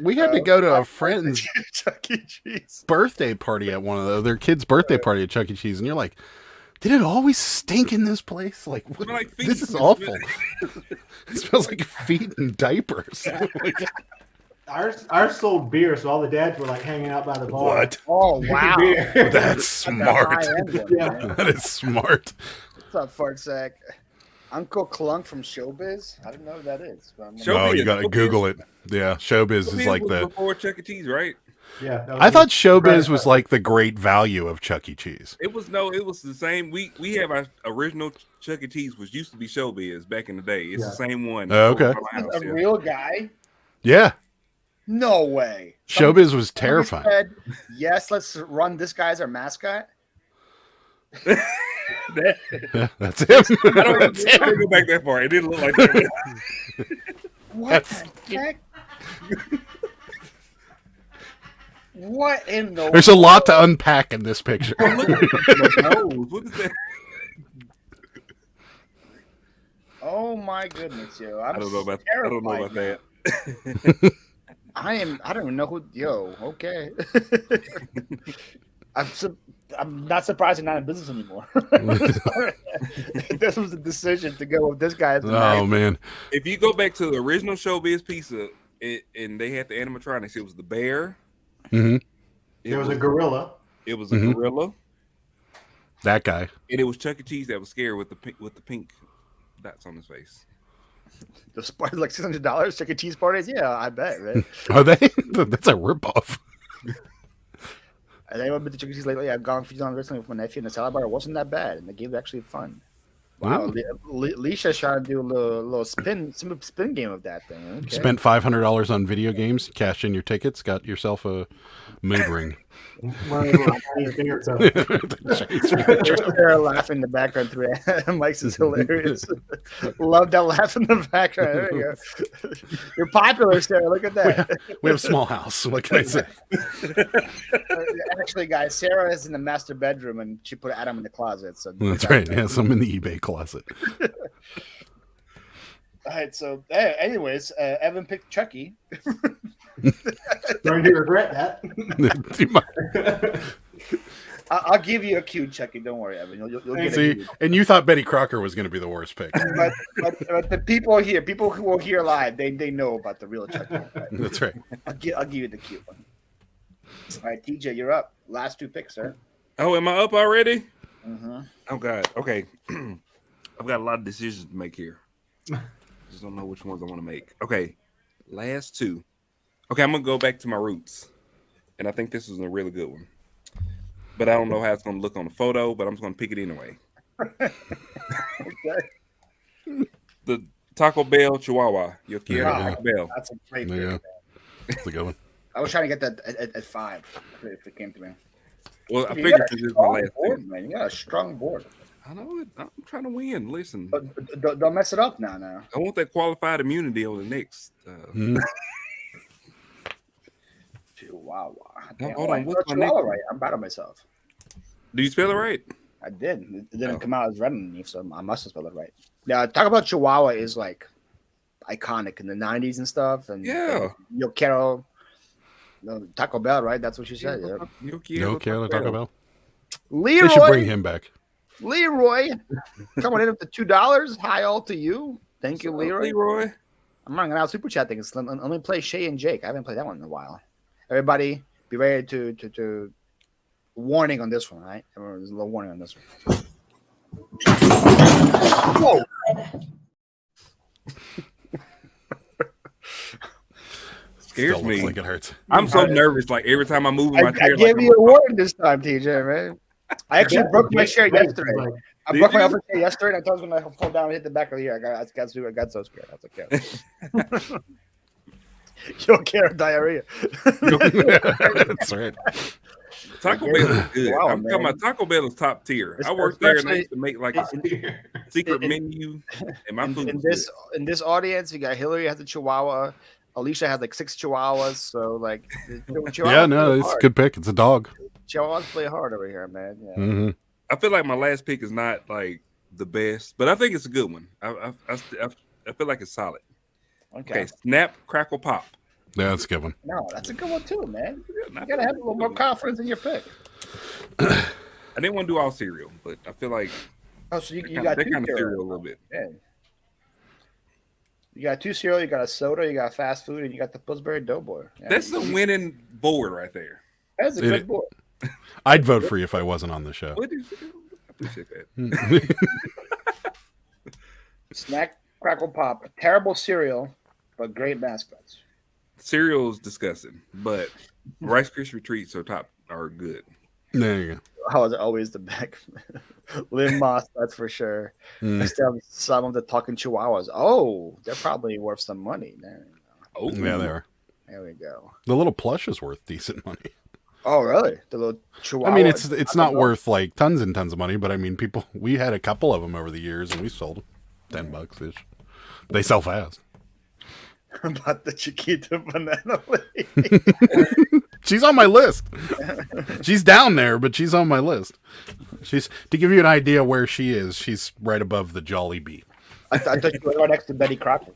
We had to go to a friend's Chuck E. Cheese. birthday party at one of their kids' birthday party at Chuck E. Cheese, and you're like, did it always stink in this place? Like, what, Smell like feet. this is awful. It smells like feet and diapers. Ours sold beer, so all the dads were like hanging out by the bar. What? Oh wow, Beer. That's smart. Yeah. That is smart. What's up, fart sack? Uncle Clunk from Showbiz. I don't know who that is. But I'm Show- Oh, Showbiz. you gotta Google it. Yeah, Showbiz is like was the. before Chuck E. Cheese, right? Yeah, that was I thought good. Showbiz was like the great value of Chuck E. Cheese. It was the same. We have our original Chuck E. Cheese, which used to be Showbiz back in the day. It's Yeah. the same one. Oh, okay. Over my house, a yeah. real guy. Yeah, No way. Showbiz was Somebody terrifying. said, yes, let's run this guy as our mascot. Yeah, that's him. I don't That's even him. go back that far. It didn't look like that. What the heck? What in the There's a lot to unpack in this picture. Look at my nose. What is that? Oh my goodness, yo! I'm I don't know about terrified that. now. I don't even know who. Yo, okay. I'm not surprised they're not in business anymore. This was a decision to go with this guy as the Oh man. man, If you go back to the original Showbiz pizza, and they had the animatronics, it was the bear. hmm There was a gorilla. It was a Mhm. gorilla, that guy. and it was Chuck E. Cheese that was scared with the pink dots on his face. The party's like $600. Chuck E. Cheese parties? Yeah, I bet, right? Are they? That's a ripoff. Has anyone been to Chuck E. Cheese lately? I've gone for on recently with my nephew in the salad bar. It wasn't that bad, and the game was actually fun. Wow, Leisha's trying to do a little spin game of that thing. Okay. Spent $500 on video games, cashed in your tickets, got yourself a mood ring. One of the little tiny fingers up. Sarah laughing in the background through Mike's is hilarious. Love that laugh in the background. There you go. You're popular, Sarah. Look at that. We have a small house. What can I say? Actually, guys, Sarah is in the master bedroom and she put Adam in the closet. So That's right. Yes, I'm in the eBay closet. All right. So, anyways, Evan picked Chucky. Starting to regret that. I'll give you a cue, Chucky. Don't worry, Evan. You'll get See, it. and you thought Betty Crocker was going to be the worst pick. But the people who will hear live, they know about the real Chucky. Right? That's right. I'll give you the cute one. All right, TJ, you're up. Last two picks, sir. Oh, am I up already? Mm-hmm. Oh God. Okay. I've got a lot of decisions to make here. Just don't know which ones I want to make. Okay. Last two. Okay, I'm gonna go back to my roots. And I think this is a really good one. But I don't know how it's gonna look on the photo, but I'm just gonna pick it anyway. Okay. The Taco Bell Chihuahua. You'll care Yeah. Taco Bell. That's a great There you pick. go. That's a good one. I was trying to get that at 5 if it came to me. Well, I You figured got a this is my strong last board, pick. man. You got a strong board. I know it. I'm trying to win. Listen, But don't mess it up now. I want that qualified immunity on the next. Mhm. Chihuahua. No, Damn, hold I on, what's spelled my Chihuahua next- right. I'm proud of myself. Do you spell it right? I did. It didn't Oh. come out as red underneath, so I must have spelled it right. Yeah, talk about Chihuahua is like iconic in the 90s and stuff. And Yeah. Yo Quiero Taco Bell, right? That's what you said. Yeah. Yo No care to talk about. They should bring Leroy, him back. Leroy, coming in up to $2. Hi, all to you. Thank you, Leroy. Leroy. I'm running out super chat things. Let me play Shay and Jake. I haven't played that one in a while. Everybody, be ready to warning on this one, right? There's a little warning on this one. Whoa! Scares Still looks me. like it hurts. I'm so nervous. Like every time I move in my I chair, gave like you a warning this time, TJ, man. I actually broke my chair yesterday. I Did broke my you? upper chair yesterday, and I thought I was going to fall down and hit the back of the ear. I got so scared. I was like, yeah. You'll care diarrhea. That's right. Taco Bell is good. Wow, I'm talking man. about Taco Bell is top tier. I It's- worked there and I especially- used to make like a secret in- menu, and my food in was this in this audience, you got Hillary has a Chihuahua. Alicia has like 6 Chihuahuas, so like Chihuahuas Yeah, no, play it's a hard. good pick. It's a dog. Chihuahuas play hard over here, man. Yeah. Hmm. I feel like my last pick is not like the best, but I think it's a good one. I feel like it's solid. Okay. Okay, Snap, Crackle, Pop. Yeah, that's a good one. No, that's a good one too, man. You Not- gotta have a little more confidence in your pick. I didn't want to do all cereal, but I feel like Oh, so you they're got two kind of cereal. cereal a little bit. Yeah. You got 2 cereal, you got a soda, you got fast food, and you got the Pillsbury Doughboy. Yeah. That's the winning board right there. That's a It- good board. I'd vote for you if I wasn't on the show. What did you do? I appreciate that. Snack, Crackle, Pop. Terrible cereal, but great mascots. Cereal is disgusting, but Rice Krispie treats are good. There you go. I was always the back. Lynn Moss, that's for sure. I Mm. still have some of the talking Chihuahuas. Oh, they're probably worth some money. There, Oh, Yeah, they are. there we go. The little plush is worth decent money. Oh, really? The little Chihuahua. I mean, it's not know. worth like tons and tons of money, but I mean, we had a couple of them over the years, and we sold them $10 ish. They sell fast. About the Chiquita banana lady. She's on my list. She's down there, but she's on my list. She's to give you an idea where she is. She's right above the Jolly Bee. I thought you were right next to Betty Crocker.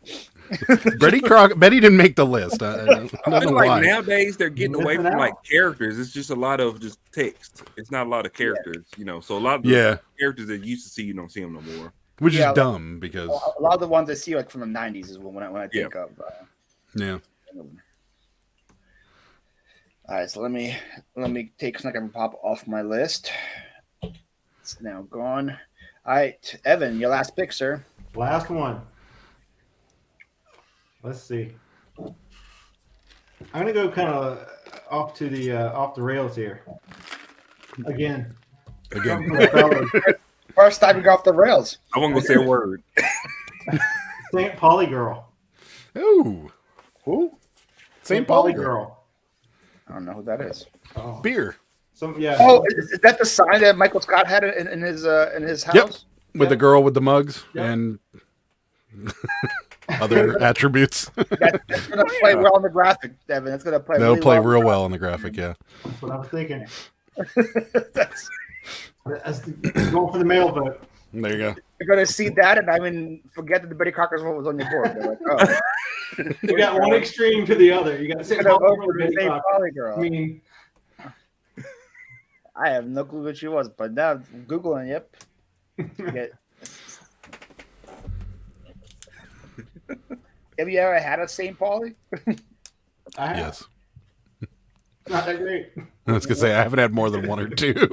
Betty didn't make the list. I don't I know feel like why. nowadays they're getting away Missing from like out. characters. It's just a lot of just text. It's not a lot of characters, So a lot of the Yeah, characters that you used to see, you don't see them no more. which Yeah, is dumb because A lot of the ones I see like from the 90s is when I think of. yeah. All right, so let me take Snack and Pop off my list. It's now gone. All right, Evan, your last pick, sir. Last one. Let's see. I'm gonna go kind of off the rails here. Again. First time you go off the rails. I won't go say a word. St. Pauli girl. Ooh, Who? St. Pauli girl. I don't know who that is. Oh, Beer yeah. Oh, is that the sign that Michael Scott had in his house? Yep. with Yep. the girl with the mugs Yep. and other attributes. That's gonna play well on the graphic, Evan. That's gonna play. They'll really play well. real well on the graphic. Yeah. That's what I was thinking. That's, That's going for the male vote. There you go. you're gonna see that, and I mean, forget that the Betty Crocker's one was on your board. They're like, oh, You got one extreme to the other. You got St. I'm gonna Pauli vote girl, for the Betty St. Crocker. Pauli I girl. mean, I have no clue what she was, but now Googling, yep. Get- Have you ever had a St. Pauli? I have. Yes. Not that great. I was gonna say I haven't had more than one or two. In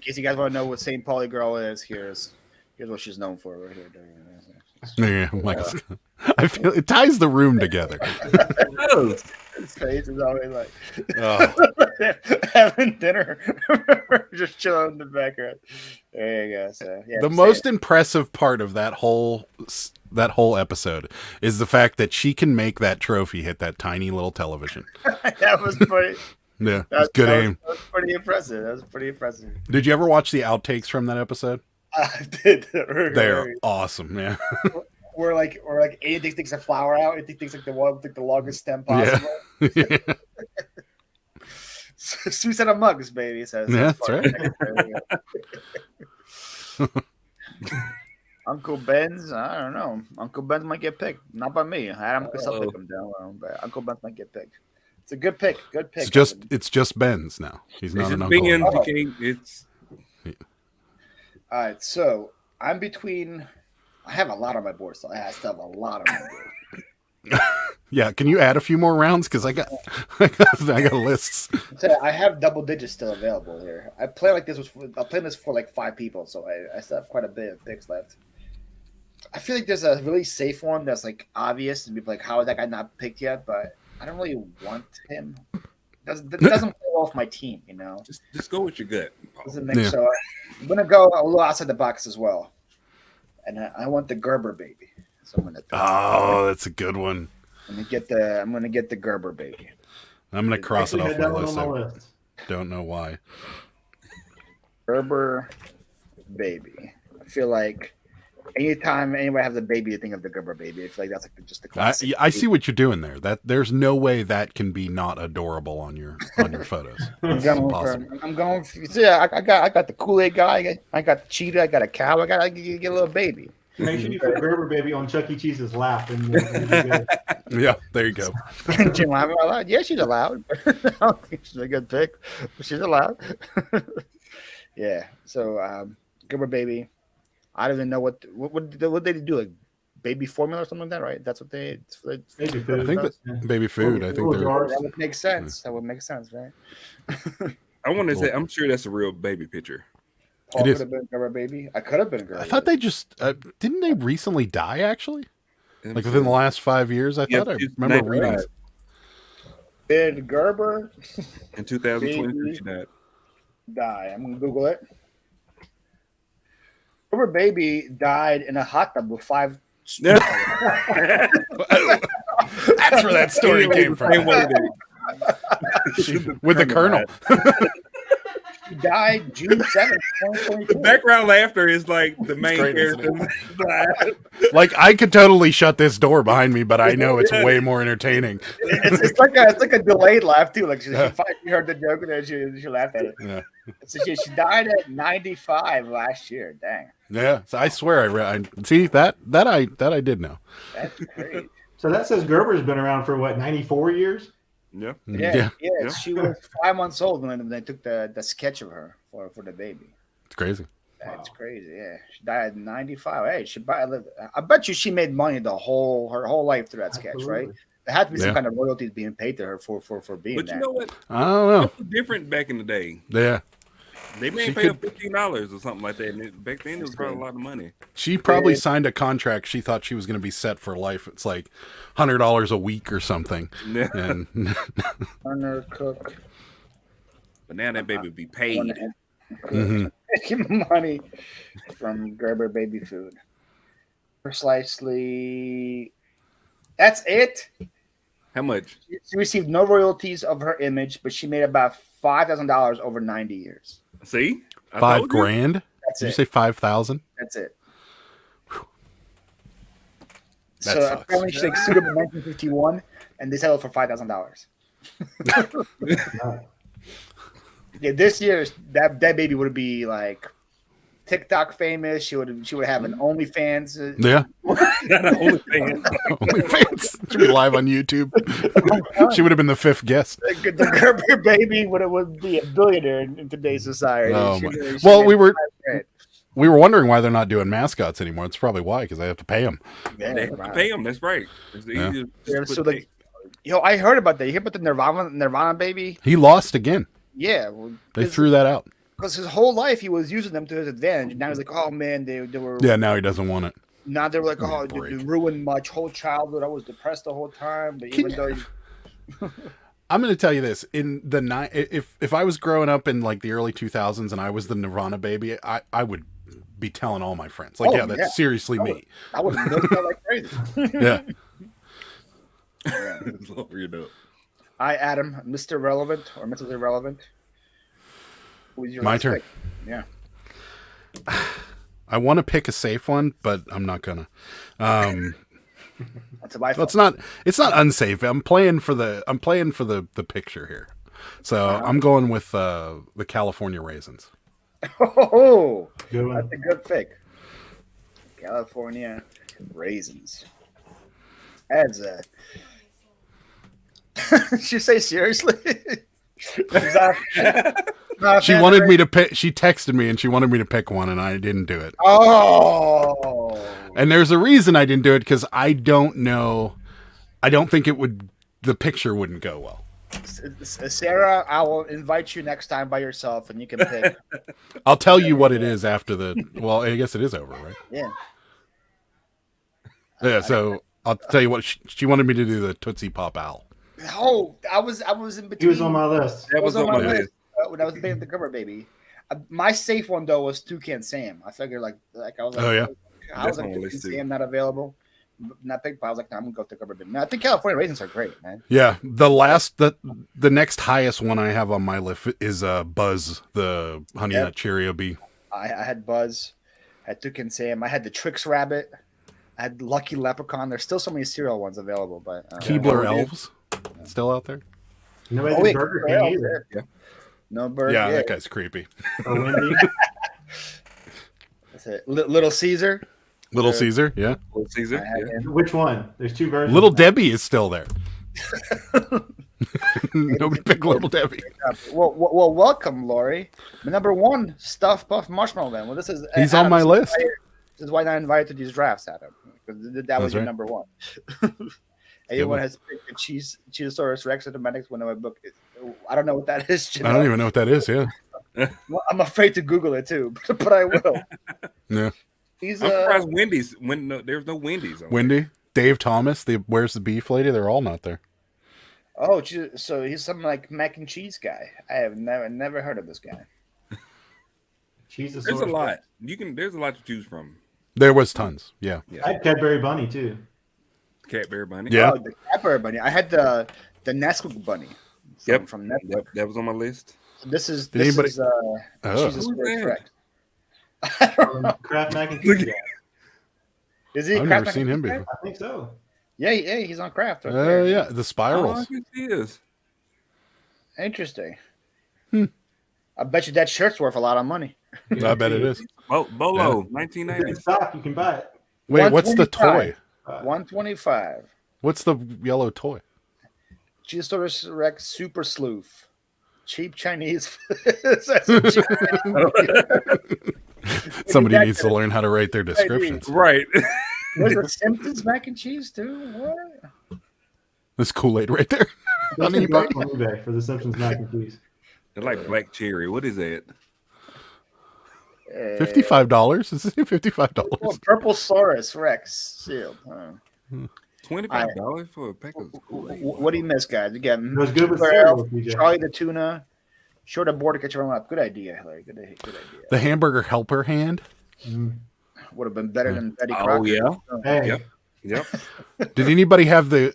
case you guys want to know what St. Pauli girl is, here's what she's known for right here. Yeah, Michael Scott. I feel it ties the room together. His face is always like Oh, having dinner, just chilling in the background. There you go. So, yeah, the say most impressive part of that whole episode is the fact that she can make that trophy hit that tiny little television. it. That was pretty. Yeah, it's good aim. That was pretty impressive. That was pretty impressive. Did you ever watch the outtakes from that episode? I did. They're awesome. Yeah. We're like anything takes a flower out. Anything takes like the one with like the longest stem possible. Yeah. Sue set of mugs, baby. Says Yeah, that's right. Uncle Ben's. I don't know. Uncle Ben's might get picked. Not by me. Adam could still pick him down, but Uncle Ben's might get picked. It's a good pick. Good pick. It's just Ben's now. He's not It's an just uncle. being, Oh. it's All right, so I'm between. I have a lot on my board, so I still have a lot on my board. Yeah, can you add a few more rounds? Because I got lists. So I have double digits still available here. I play like this I'm playing this for like 5 people, so I still have quite a bit of picks left. I feel like there's a really safe one that's like obvious and be like, how is that guy not picked yet? But I don't really want him. Doesn't play well with my team, you know. just go with your gut. Doesn't make Yeah. so. I'm gonna go a little outside the box as well, and I want the Gerber baby. So I'm gonna. Oh, that's a good one. I'm gonna get the Gerber baby. I'm gonna cross it Actually, off had my that one list. on my I list. don't know why. Gerber baby. I feel like anytime anybody has a baby, you think of the Gerber baby. I feel like that's like just the classic. I see what you're doing there. That there's no way that can be not adorable on your photos. I'm It's going impossible. for. I'm going. For, see, I got the Kool-Aid guy. I got the cheetah. I got a cow. I get a little baby. Make sure you put Gerber baby on Chuck E. Cheese's lap, and you'll be good. Yeah, there you go. Jim, am I allowed? Yeah, she's allowed. I don't think she's a good pick, but she's allowed. Yeah. So Gerber baby. I don't even know what they do, like baby formula or something like that, right? That's what they. Baby I food. think that Yeah. baby food. I think Little they're. jars. That would make sense. That would make sense, right? I want to say, I'm sure that's a real baby picture. Paul It is. could have been Gerber baby. I could have been Gerber. I thought they just didn't they recently die actually? And Like within the last 5 years, I Yeah, thought I it's remember 95. reading. Did Gerber In 2020, Baby. she died. die? I'm gonna Google it. Gerber baby died in a hot tub with 5. That's where that story came Same from. way they- With the colonel. He died June 7th, 2022. The background laughter is like the main great, isn't character. Like I could totally shut this door behind me, but I know it's way more entertaining. It's like a delayed laugh too. Like she heard the joke and then she laughed at it. Yeah, So she died at 95 last year. Dang, yeah. So I swear I see that I did know. that's great. So that says Gerber's been around for what, 94 years? Yeah. Yeah. Yeah. She was 5 months old when they took the sketch of her for the baby. It's crazy. That's crazy. Yeah, she died at 95. Hey, I bet you she made money her whole life through that sketch, right? Absolutely. There had to be some Yeah. kind of royalties being paid to her for being But there. you know what? I don't know. It was different back in the day. Yeah, They may She pay her could- $15 or something like that. And back then, it was probably a lot of money. she probably Yeah. signed a contract. She thought she was going to be set for life. It's like $100 a week or something. Yeah. And Turner Cook. But now that baby would be paid. Mhm. Making money from Gerber baby food. Precisely. That's it. How much? She received no royalties of her image, but she made about $5,000 over 90 years. See? I $5 told you. grand? That's Did you it. say 5,000? That's it. That So sucks. apparently she sued him in 1951, and they settled for $5,000. No. Yeah, this year that baby would be like TikTok famous. She would have an OnlyFans. Yeah. Not an OnlyFans. OnlyFans. She'd be live on YouTube. She would have been the 5th guest. The Gerber baby would be a billionaire in today's society. Oh, She my- really- she Well, made we were $5,000. we were wondering why they're not doing mascots anymore. It's probably why, because they have to pay them. Yeah, They have to wow. pay them. That's right. It's Yeah. easier to Yeah, just so put like, I heard about that. You hear about the Nirvana baby? He lost again. Yeah, well, They threw that out. because his whole life he was using them to his advantage. Now he's like, oh man, they were. Yeah, now he doesn't want it. Now they were like, oh, Break. they ruined my whole childhood. I was depressed the whole time. But even though I'm going to tell you this: in the if I was growing up in like the early 2000s and I was the Nirvana baby, I would be telling all my friends, like, Oh, yeah, that's yeah. seriously me. I would have milked that like crazy. Yeah, It's all weird up. Hi, Adam, Mr. Relevant or Mrs. Irrelevant. Who's your My last turn. pick? Yeah. I want to pick a safe one, but I'm not gonna. That's a my Well, it's not unsafe. I'm playing for the picture here. So I'm going with the California raisins. Oh, Good one. that's a good pick. California raisins. That's a. She say seriously? She wanted me to pick. She texted me and she wanted me to pick one, and I didn't do it. Oh. And there's a reason I didn't do it, because I don't know. I don't think it would. The picture wouldn't go well. Sarah, I will invite you next time by yourself, and you can pick. I'll tell you what it is after the. Well, I guess it is over, right? Yeah. Yeah. So I'll tell you what. She wanted me to do the Tootsie Pop Owl. Oh, I was in He between. was on my list. That was on my list. When I was playing the Gerber baby. My safe one though was Toucan Sam. I figured like I was like, Oh, yeah? I was That's like on my Toucan list, too. Sam not available. Not big, but I was like, no, I'm gonna go with the Gerber baby. No, I think California raisins are great, man. Yeah, the last The next highest one I have on my list is Buzz, the Honey Nut Cheerio bee. I had Buzz, I had Toucan Sam, I had the Trix Rabbit, I had Lucky Leprechaun. There's still so many cereal ones available, but Keebler Elves, still out there? Nobody Oh, did wait, Burger Keebler King Elves, either. Yeah. no bird. Yeah, that guy's creepy. Or Wendy. That's it. Little Caesar. Little Caesar, yeah. Little Caesar. I had Yeah. him. Which one? There's two versions. Little Debbie is still there. Nobody picked Little Debbie. Well, welcome, Lori. The number one stuffed puff marshmallow man. Well, this is He's on my list. This is why I invited to these drafts, Adam. Because that was That's your right. number one. Good Anyone one. has picked the Cheetosaurus Rex in the next one in my book. I don't know what that is. I don't even know what that is, yeah. Well, I'm afraid to Google it too, but I will. Yeah. He's I'm surprised Wendy's there's no Wendy's. On Wendy, Dave Thomas, the Where's the Beef lady, they're all not there. Oh, so he's some like mac and cheese guy. I have never heard of this guy. Jesus. There's a lot. There's a lot to choose from. There was tons, yeah. I had Cadbury Bunny too. Cadbury Bunny. Yeah. Oh, the Cadbury Bunny. I had the Nesquik Bunny. From Netflix. Yep, that was on my list. This is Did anybody- is Oh. Jesus Who's Christ that? correct. I don't know. Kraft mac and cheese guy. Is he? I've Kraft never mac seen and him cheese guy? before. I think so. Yeah, he's on Kraft. Right Oh, there. yeah, the Oh, spirals. I guess he is. Interesting. Hmm. I bet you that shirt's worth a lot of money. I bet it is. Bolo, It's 1990s. in stock. You can buy it. Wait, what's the toy? 125. What's the yellow toy? Cheetosaurus Rex Super Sleuth. Cheap Chinese. Somebody needs to learn how to write their descriptions. Right. Was it Simpsons mac and cheese too? What? This Kool-Aid right there. On $15 eBay. on eBay for the Simpsons mac and cheese. They're like black cherry. What is that? $55? Is it $55? Oh, Purple Saurus Rex sealed. Huh. $25 for a pack of Kool-Aid? What do you miss, guys? Again, It was good with Keebler cereal, Elf, PJ. Charlie the Tuna, short of board to catch your own up. Good idea, Hillary. Good idea. The hamburger helper hand. Would have been better than Betty Oh, Crocker. yeah. Hey, Yep. Did anybody have the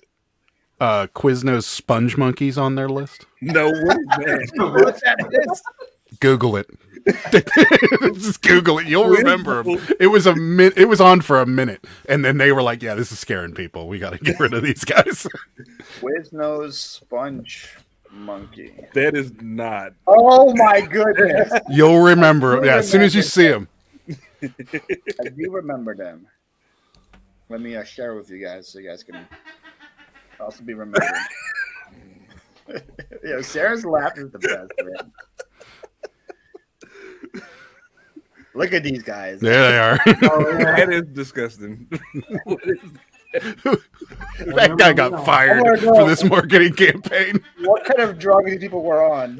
Quiznos sponge monkeys on their list? No, what is that? What's that? Google it. Just Google it. You'll remember 'em. It was It was on for a minute, and then they were like, "Yeah, this is scaring people. We got to get rid of these guys." Quiznos sponge monkey. That is not. Oh my goodness! You'll remember 'em. Yeah, as soon as you see them. I do remember them. Let me share with you guys so you guys can also be remembered. Yeah, Sarah's laugh is the best. Man. Look at these guys. There they are. That is disgusting. That guy got fired for this marketing campaign. What kind of drugs these people were on?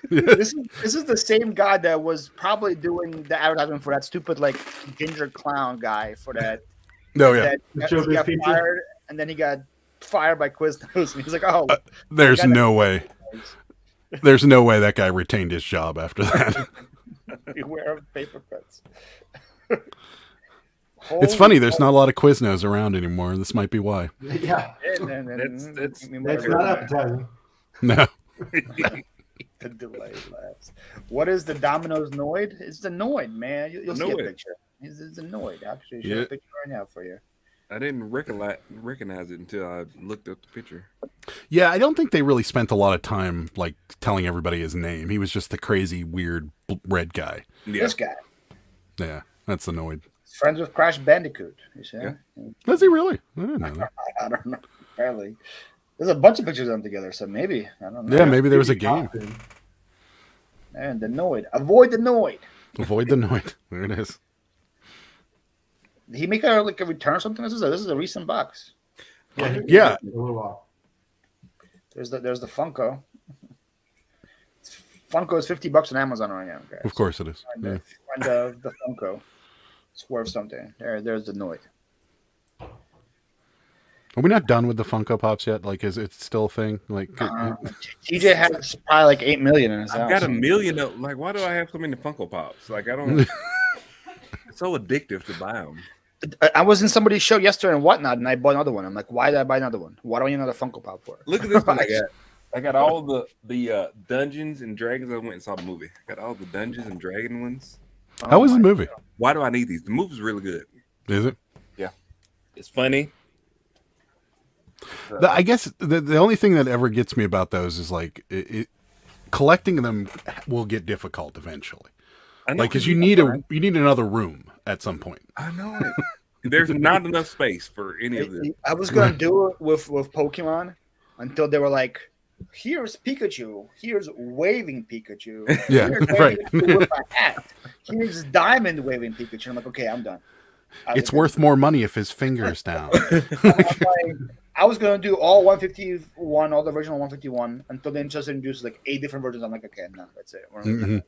This is the same guy that was probably doing the advertisement for that stupid like ginger clown guy for that. No, yeah. That Showbiz he got pizza? fired, and then he got fired by Quiznos, and he's like, "Oh, There's I got no way. There's no way that guy retained his job after that. beware of paper cuts." It's funny. There's not a lot of Quiznos around anymore. This might be why. yeah, That's that's not appetizing. No. The delayed laughs. What is the Domino's Noid? It's the Noid, man. You'll see a Noid. picture. It's a Noid. I'll actually show Yeah. a picture right now for you. I didn't recognize it until I looked up the picture. Yeah, I don't think they really spent a lot of time like telling everybody his name. He was just the crazy, weird red guy. Yeah. This guy, Yeah, that's annoyed. he's friends with Crash Bandicoot. You see? Yeah. Is he really? I didn't know that. I don't know. Apparently, there's a bunch of pictures of them together. So maybe I don't know. Yeah, maybe there was a game. And the Noid. Avoid the Noid. Avoid the Noid. There it is. Did he make a return or something? This is a recent box. Yeah. A little while. There's the Funko. Funko is $50 on Amazon right now, guys. Of course it is. Find, Yeah. the Funko. It's worth something. There's the Noid. Are we not done with the Funko Pops yet? Like, is it still a thing? Like, TJ has probably like 8 million in his house. I've got a million of, like, why do I have so many Funko Pops? Like, I don't. It's so addictive to buy them. I was in somebody's show yesterday and whatnot, and I bought another one. I'm like, why did I buy another one? Why do I need another Funko Pop for? Look at this one I got. I got all the Dungeons and Dragons. I went and saw the movie. I got all the Dungeons and Dragon ones. How was the movie? Why do I need these? The movie's really good. Is it? It's funny. I guess the only thing that ever gets me about those is like collecting them will get difficult eventually. I know, Like, because you need another room at some point. I know it. There's not enough space for any of this. I was gonna do it with Pokemon until they were like, "Here's Pikachu. Here's waving Pikachu. Yeah, Here's right. Pikachu with a hat. Here's Diamond waving Pikachu." I'm like, "Okay, I'm done." It's worth more money if his finger's down. I was gonna do all 151, all the original 151, until they just introduced like 8 different versions. I'm like, okay, no, that's it. Mhm.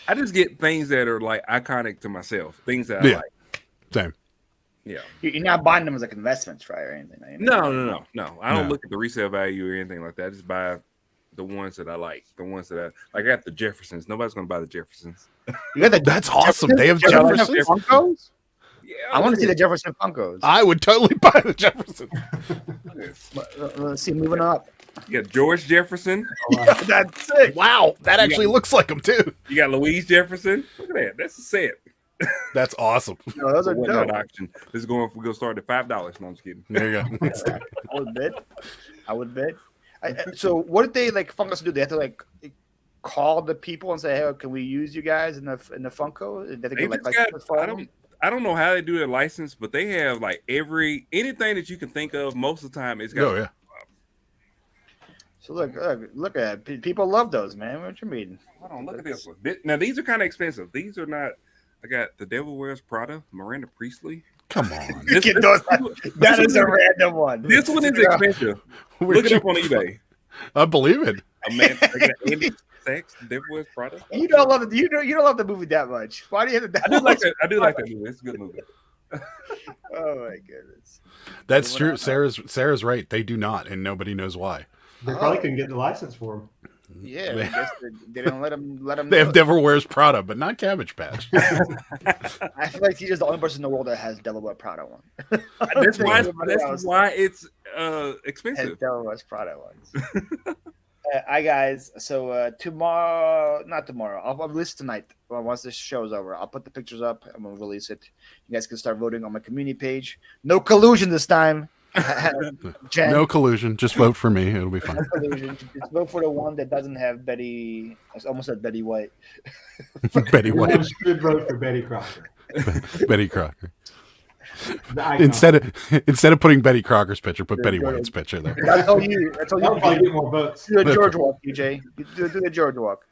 I just get things that are like iconic to myself. Things that I Yeah. like. Same. Yeah. You're not buying them as like investments, right, or anything. Right? No. I don't No. look at the resale value or anything like that. I just buy the ones that I like. The ones that I got the Jeffersons. Nobody's gonna buy the Jeffersons. You got the That's awesome. They have Jefferson Jeffersons. Funkos? Yeah, I want to see the Jefferson Funkos. I would totally buy the Jeffersons. Let's see, moving up. You got George Jefferson. That's it. Wow, that actually looks like him too. You got Louise Jefferson. Look at that. That's a set. That's awesome. No, those are It wasn't an dope. auction. This is going. We're gonna start at $5. No, I'm just kidding. There you go. I would bet. So what did they like Funkos do? They have to like call the people and say, "Hey, can we use you guys in the Funko?" Did they They get, like, just got, license for I them? don't know how they do their license, but they have like anything that you can think of. Most of the time, it's got. Oh yeah. So look at it. People love those, man. What you mean? Hold on, look at this one. Now these are kind of expensive. These are not. I got the Devil Wears Prada, Miranda Priestley. Come on. You can do that is a random one. This one is expensive. Look it up on eBay. I believe it. A man, I got Andy Sachs, Devil Wears Prada. You don't love it. You don't love the movie that much. Why do you have to? I do like that. I do like that movie. It's a good movie. Oh my goodness. That's true. Sarah's right. They do not, and nobody knows why. They probably couldn't get the license for him. Yeah, I guess they didn't let him. They have Devil Wears Prada, but not Cabbage Patch. I feel like he's just the only person in the world that has Devil Wears Prada one. That's why. Everybody That's else why it's has expensive. Devil Wears Prada ones. Hi guys. So not tomorrow. I'll release it tonight. Well, once this show's over, I'll put the pictures up. I'm gonna release it. You guys can start voting on my community page. No collusion this time. Jen, No collusion. Just vote for me. It'll be fine. no collusion. Just vote for the one that doesn't have Betty. I almost said Betty White. Betty White. Everyone should vote for Betty Crocker. Betty Crocker. The icon. Instead of putting Betty Crocker's picture, put Betty White's picture there. That's all you. That's all That'll you. probably get more votes. Do the George walk, DJ. Do the George walk.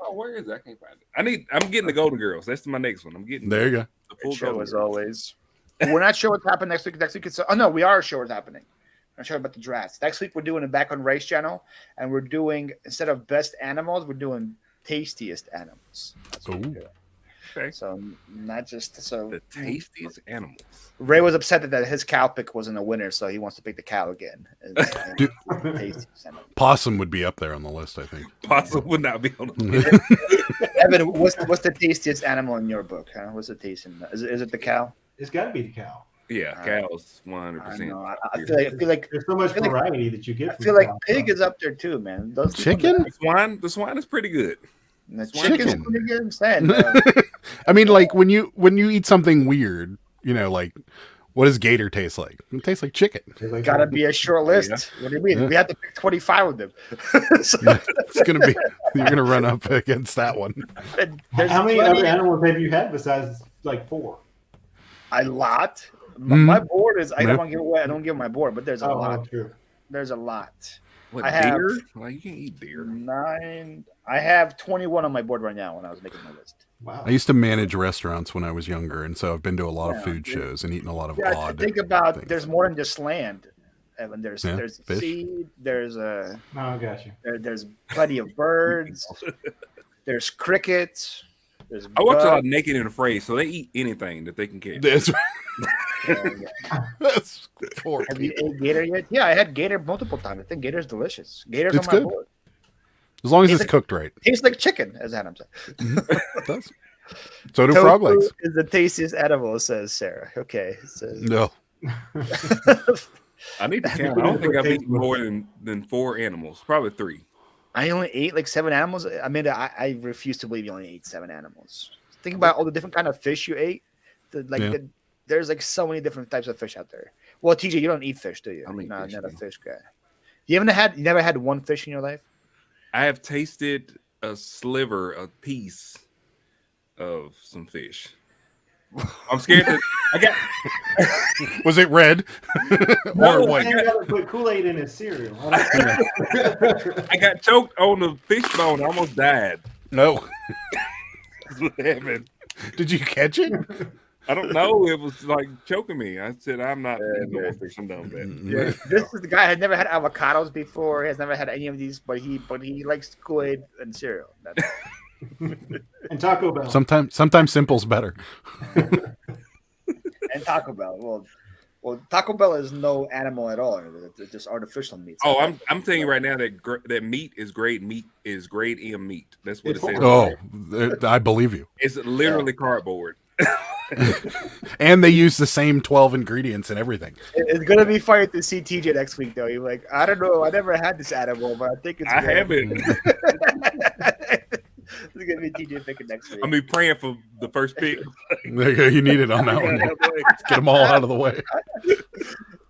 Oh, where is it? I can't find it. I'm getting the Golden Girls. That's my next one. I'm getting There you go. the full Good show Golden as Girls. always. We're not sure what's happening next week. Next week it's no, we are sure what's happening. I'm not sure about the drafts. Next week we're doing it back on Race Channel, and we're doing instead of best animals, we're doing tastiest animals. That's what we're Ooh. doing. Okay. So not just so The tastiest animals. Ray was upset that his cow pick wasn't a winner, so he wants to pick the cow again. Dude. Tastiest animal. Possum would be up there on the list, I think. Possum would not be on the Evan, what's the tastiest animal in your book? Huh? What's the taste in? Is it the cow? It's got to be the cow. Yeah, cows, I 100%. know. I feel like There's so much feel like- variety that you get. I from feel the like cow. pig is up there too, man. Those Chicken? The swine is pretty good. The Chicken. chicken's pretty good. I'm saying. I mean, like when you eat something weird, like what does gator taste like? It tastes like chicken. It's like- Gotta be a short list. Yeah. What do you mean? Yeah. We have to pick 25 of them. So, It's gonna be you're gonna run up against that one. there's How many plenty- other animals have you had besides like 4? A lot. Mm. My board is. I Yeah. don't want to give away. I don't give my board, but there's a Oh, lot. true. There's a lot. What, I have- deer? Like, you can't eat deer. 9. I have 21 on my board right now when I was making my list. Wow. I used to manage restaurants when I was younger, and so I've been to a lot of Yeah, food dude. shows and eaten a lot of Yeah, odd. think about. things. There's more than just land. Evan, there's Yeah, there's fish. seed. There's Oh, I got you. there's plenty of birds. There's crickets. There's I watch a lot bugs. of Naked and Afraid, so they eat anything that they can catch. That's, Yeah. that's poor Have you people. ate gator yet? Yeah, I had gator multiple times. I think gator's delicious. Gator's It's on my good. board. As long as It's it's cooked right. Tastes like chicken, as Adam said. It does. So do frog Tofu legs. is the tastiest edible, says Sarah. Okay. Says, No. I need to count. I don't think I've eaten more than 4 animals. Probably 3. I only ate like 7 animals. I mean, I refuse to believe you only ate 7 animals. Think about all the different kind of fish you ate. There's like so many different types of fish out there. Well, TJ, you don't eat fish, do you? I don't eat fish, not a no. fish guy. You never had one fish in your life? I have tasted a sliver, a piece of some fish. I'm scared that I got. Was it red or No, white? I gotta put Kool-Aid in his cereal. I got choked on the fish bone. I almost died. No. That's what happened. Did you catch it? I don't know. It was like choking me. I said, "I'm not eating no more fish. I'm done with that." Yeah, this is the guy had never had avocados before. He has never had any of these, but he likes Kool-Aid and cereal. And Taco Bell. Sometimes simple's better. And Taco Bell. Well, Taco Bell is no animal at all. It's just artificial meat. Oh, I'm telling you right now that meat is great. Meat is grade M meat. That's what it says. Oh, I believe you. It's literally cardboard. And they use the same 12 ingredients and everything. It's gonna be fun to see TJ next week, though. You're like, I don't know, I never had this animal, but I think it's. I good. haven't. It's gonna be TJ picking next week. I'm be praying for the first pick. There you go. You need it on that one. Get them all out of the way.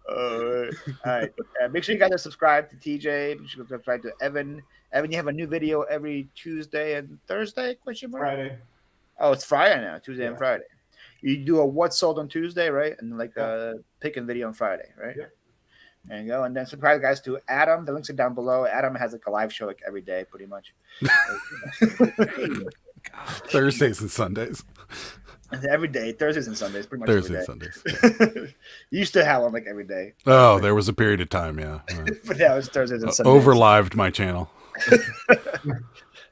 All right. Make sure you guys are subscribed to TJ. Make sure you subscribe to Evan. Evan, you have a new video every Tuesday and Thursday? Question mark? Friday. Oh, it's Friday now. Tuesday and Friday. You do a what sold on Tuesday, right? And like a picking video on Friday, right? Yeah. There you go. And then subscribe, guys, to Adam. The links are down below. Adam has like a live show like every day, pretty much. Thursdays and Sundays. Every day, Thursdays and Sundays, pretty much. Thursdays every and day. Sundays. You used to have one like every day, Oh, there was a period of time, yeah. but now it's Thursdays and Sundays. Overlived my channel.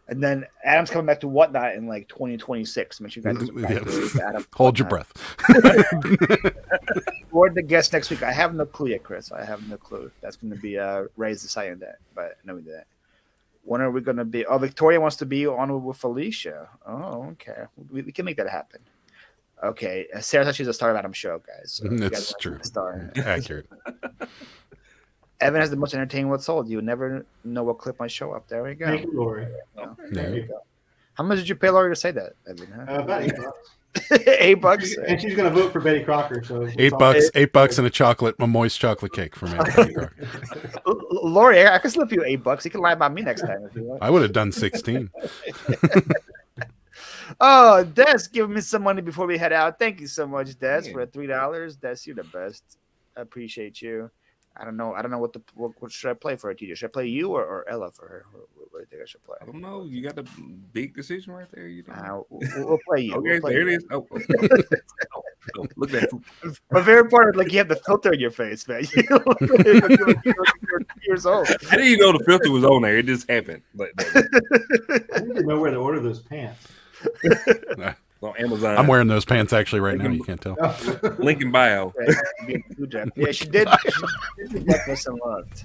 And then Adam's coming back to Whatnot in like 2026. Make sure you guys subscribe to Adam. Hold your breath. Or the guest next week. I have no clue yet, Chris. I have no clue. That's going to be Ray's deciding that, but I know we did that. When are we going to be? Oh, Victoria wants to be on with Felicia. Oh, okay. We can make that happen. Okay. Sarah said she's a star of Adam's show, guys. So It's true. Star. Accurate. Evan has the most entertaining what's sold. You never know what clip might show up. There we go. Thank you, Lori. There you go. How much did you pay Lori to say that, Evan? Huh? About $8. $8. And she's going to vote for Betty Crocker. So $8 and a moist chocolate cake for me. Lori, I can slip you $8. You can lie about me next time if you want. I would have done 16. Oh, Des, giving me some money before we head out. Thank you so much, Des, for $3. Des, you're the best. I appreciate you. I don't know what should I play for her, TJ? Should I play you or Ella for her? What do you think I should play? I don't know. You got a big decision right there. You know. We'll play you. Okay, We'll there you. it is. Oh, look at that. My favorite part is like you have the filter in your face, man. You're 2 years old. I didn't even know the filter was on there. It just happened. I need to know where to order those pants. On Amazon. I'm wearing those pants actually right now. You can't tell. Link in bio. Yeah, she did. Breakfast and loved.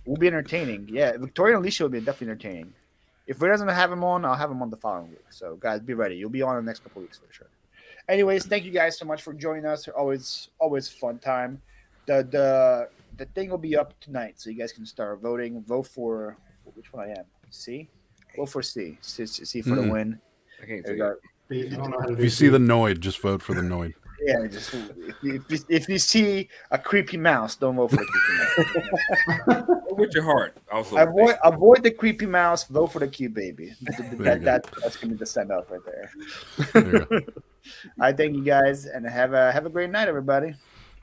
Will be entertaining. Yeah, Victoria and Alicia will be definitely entertaining. If Ray doesn't have him on, I'll have him on the following week. So, guys, be ready. You'll be on in the next couple of weeks for sure. Anyways, thank you guys so much for joining us. Always fun time. The thing will be up tonight, so you guys can start voting. Vote for which one I am. C. Vote for C. C for the win. I can't There see you go. it. If you see the Noid, just vote for the Noid. Yeah, just if you see a creepy mouse, don't vote for the creepy mouse. With your heart, also. Avoid the creepy mouse. Vote for the cute baby. That's gonna be the send off right there. There you go. I thank you guys and have a great night, everybody.